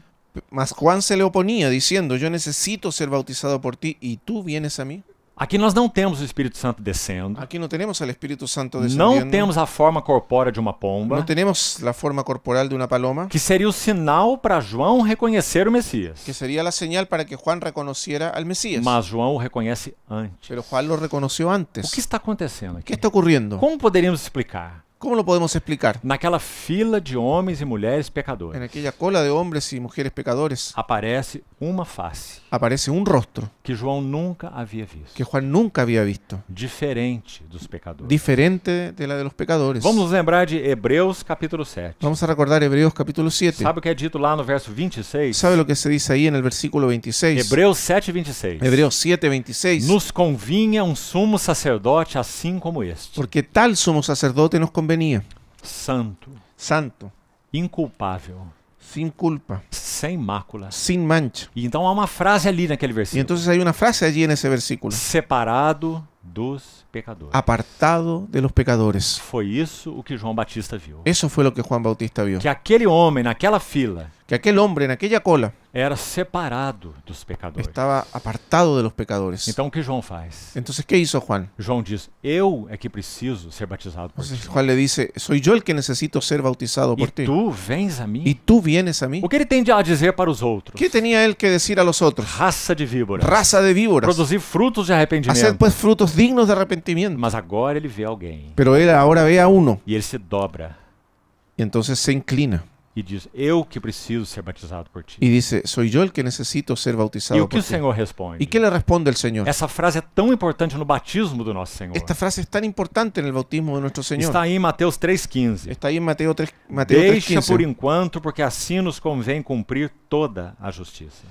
Mas Juan se le oponía diciendo: Yo necesito ser bautizado por ti y tú vienes a mí. Aqui nós não temos o Espírito Santo descendo, Aquí no tenemos al Espíritu Santo não descendiendo. temos a forma corpórea de uma pomba, No tenemos la forma corporal de una paloma, que seria o sinal para João reconhecer o Messias. que sería la señal para que Juan reconociera al Mesías. Mas João o reconhece antes. Pero Juan lo reconoció O antes. que está acontecendo ¿Qué aqui? está ocurriendo? Como poderíamos explicar? ¿Cómo lo podemos explicar? Naquela fila de homens e mulheres En pecadores, aquella cola de hombres y mujeres pecadores aparece uma face aparece un rostro que João nunca havia visto, que Juan nunca había visto, diferente dos pecadores. diferente de la de los pecadores. Vamos nos lembrar de Hebreus capítulo 7. Vamos a recordar Hebreos capítulo 7. Sabe o que é dito lá no verso 26? ¿Sabe lo que se dice ahí en el versículo 26? Hebreus 7, 26. Hebreos 7, 26. Nos convinha sumo sacerdote assim como este, Porque tal sumo sacerdote nos convenía, santo, santo, inculpável, sin culpa, sem mácula. sin mancha. E então há uma frase ali naquele Y versículo: entonces hay una frase allí en ese versículo: separado dos pecadores. apartado de los pecadores. Foi isso o que João Batista viu. Eso fue lo que Juan Bautista vio. Que aquele homem naquela fila Que aquel hombre en aquella cola era separado dos pecadores. estaba apartado de los pecadores. Então o que João faz? Entonces, ¿qué hizo Juan? João diz: eu é que preciso ser batizado por ti. Entonces Juan le dice: soy yo el que necesito ser bautizado E por ti. tu vens a Y mim? tú vienes a mí. O que ele tem a dizer para os outros? ¿Qué tenía él que decir a los otros? Raça de víboras. Raza de víboras. Produzir frutos de Hacer arrependimento. pues frutos dignos de arrepentimiento. Mas agora ele vê alguém. Pero él ahora ve a uno E ele se dobra y entonces se inclina e diz: eu que preciso ser batizado por ti. y dice: soy yo el que necesito ser E bautizado o que por o ti. Senhor responde? ¿Y qué le responde el Señor? Essa frase é tão importante no batismo do nosso Senhor. Esta frase es tan importante en el bautismo de nuestro Señor. Está aí em Mateus 3,15. Está ahí en Mateo 3, Mateo Deixa por 3:15. enquanto, porque assim nos convém cumprir toda a justiça.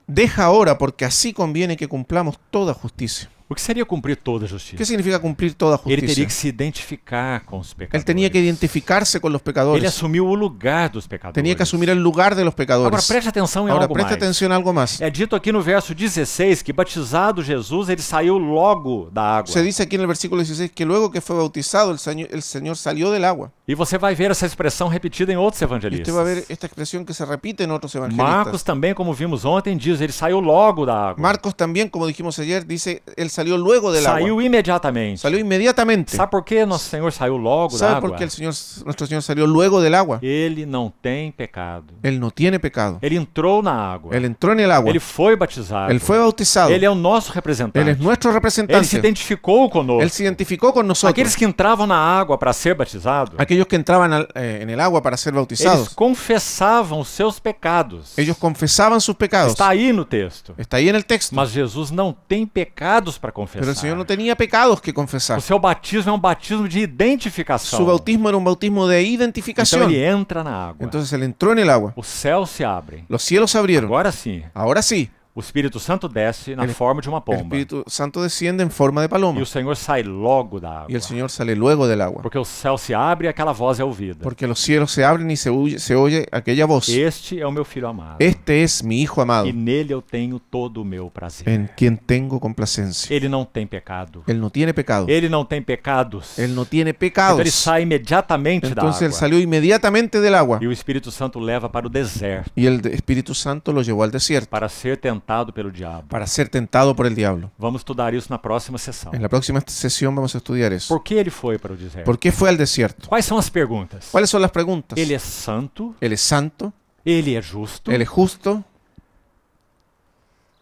Deja ahora, porque así conviene que cumplamos toda justicia. O que seria cumprir toda a ¿Qué justiça? significa cumplir toda Ele teria justicia? que se identificar com os Él pecadores. tenía que identificarse con los Ele pecadores. assumiu o lugar dos pecadores. Tenía que asumir el lugar de los Agora pecadores. preste atenção em Ahora algo presta mais. atención a algo más. É dito aqui no verso 16 que batizado Jesus, ele saiu logo da água. Se dice aquí en el versículo 16 que luego que fue bautizado, el Señor salió del agua. E você vai ver essa expressão repetida em outros Y usted evangelistas. va a ver esta expresión que se repite en otros Marcos evangelistas. também, como vimos ontem, diz ele saiu logo da água. Marcos también, como dijimos ayer, dice: él salió luego del agua. Saiu imediatamente. Salió inmediatamente. Sabe por que nosso Senhor saiu logo da ¿Sabe água? por qué nuestro Señor salió luego del agua? Ele não tem pecado. Él no tiene pecado. Ele entrou na água. Él entró en el agua. Ele foi batizado. Él fue bautizado. Ele é o nosso representante. Él es nuestro Ele se representante. identificou conosco. Él se identificó con nosotros. Aqueles que entravam na água para ser batizados, Aquellos que entraban en el agua para ser eles bautizados, confessavam os seus pecados. ellos confesaban sus pecados. Está aí no texto. Está ahí en el texto. Mas Jesus não tem pecados para confessar. Pero el Señor no tenía pecados que confesar. O seu batismo é um batismo de identificação. Su bautismo era un bautismo de Então identificación. ele entra na água. Entonces él entró en el agua. Os céus se abrem. Los cielos se abrieron. Agora sim, Ahora sí, o Espírito Santo desce na Ele- forma de uma el pomba. Espíritu Santo desciende en forma de E paloma. o Senhor sai logo da Y el água. Señor sale luego del agua. Porque o céu se abre e aquela voz é ouvida. Porque los cielos se abren y se oye aquella voz. Este é o meu filho amado. Este es mi Hijo amado, E nele eu tenho todo o meu prazer. en quien tengo complacencia. Ele não tem pecado. Él no tiene pecado. Ele não tem pecados. Él no tiene Então ele pecados. sai imediatamente da Entonces él água. salió inmediatamente del agua. E o Espírito Santo leva para o deserto Y el Espíritu Santo lo llevó al desierto para ser tentado pelo diabo. para ser tentado por el diablo. Vamos estudar isso na próxima sessão. En la próxima sesión vamos a estudiar eso. Por que ele foi para o deserto? ¿Por qué fue al desierto? Quais são as perguntas? ¿Cuáles son las preguntas? Ele é santo? Él es santo, Ele é justo? él es justo,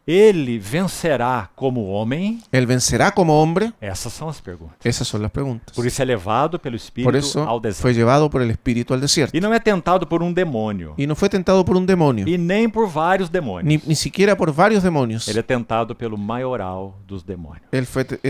Ele vencerá como homem? él vencerá como hombre. Essas são as perguntas. Esas son las preguntas. Por isso é levado pelo Por Espírito eso ao deserto. fue llevado por el Espíritu al desierto. E não é tentado por um demônio. Y no fue tentado por un demonio, E nem por vários demônios. ni siquiera por varios demonios. Ele é tentado pelo maioral dos demônios. Él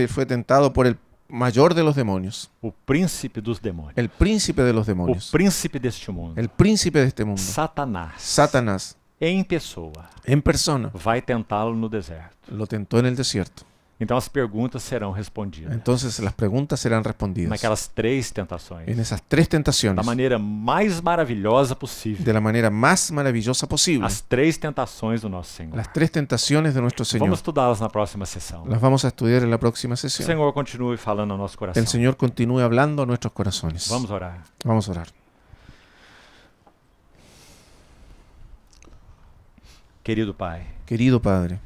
fue tentado por el mayor de los demonios, O príncipe dos demônios. el príncipe de los O demonios, príncipe deste mundo. el príncipe de este mundo, Satanás. Satanás, Em pessoa. en persona, Vai tentá-lo no deserto. lo tentó en el desierto. Então as perguntas serão respondidas. Entonces las preguntas serán respondidas Naquelas três tentações. en esas tres tentaciones Da maneira mais maravilhosa possível. de la manera más maravillosa posible. As três tentações do nosso Senhor. Las tres tentaciones de nuestro Señor. Vamos estudá-las na próxima sessão. Las vamos a estudiar en la próxima O sesión. Senhor continue falando ao nosso coração. El Señor continúe hablando a nuestros corazones. Vamos orar. Vamos a orar. Querido Pai, Querido Padre,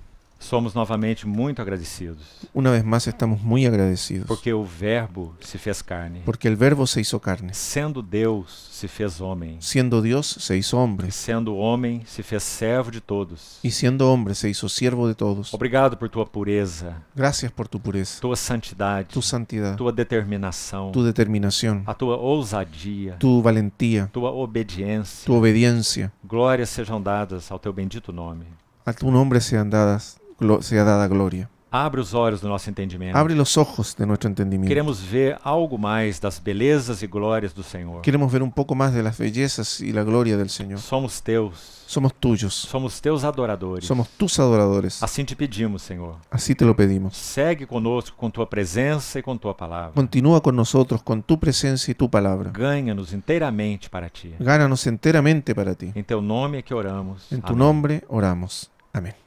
Somos novamente muito agradecidos, Una vez más estamos muy agradecidos, porque o Verbo se fez carne. porque el Verbo se hizo carne. Sendo Deus, se fez homem. Siendo Dios, se hizo hombre. E sendo homem, se fez servo de todos. Y siendo hombre, se hizo siervo de todos. Obrigado por tua pureza, Gracias por tu pureza, tua santidade, tu santidad, tua determinação, tu determinación, a tua ousadia, tu valentía, tua obediência. tu obediencia. Glórias sejam dadas ao teu bendito nome. A tu nombre sea dada gloria. Abre os olhos do nosso entendimento. Abre los ojos de nuestro entendimiento. Queremos ver algo mais das belezas e glórias do Senhor. Queremos ver un poco más de las bellezas y la gloria del Señor. Somos teus. Somos tuyos. Somos teus adoradores. Somos tus adoradores. Assim te pedimos, Senhor. Así te lo pedimos. Segue conosco com tua presença e com tua palavra. Continúa con nosotros con tu presencia y tu palabra. Ganha-nos inteiramente para ti. Gánanos enteramente para ti. Em teu nome é que oramos. En tu Amém. nombre oramos. Amén.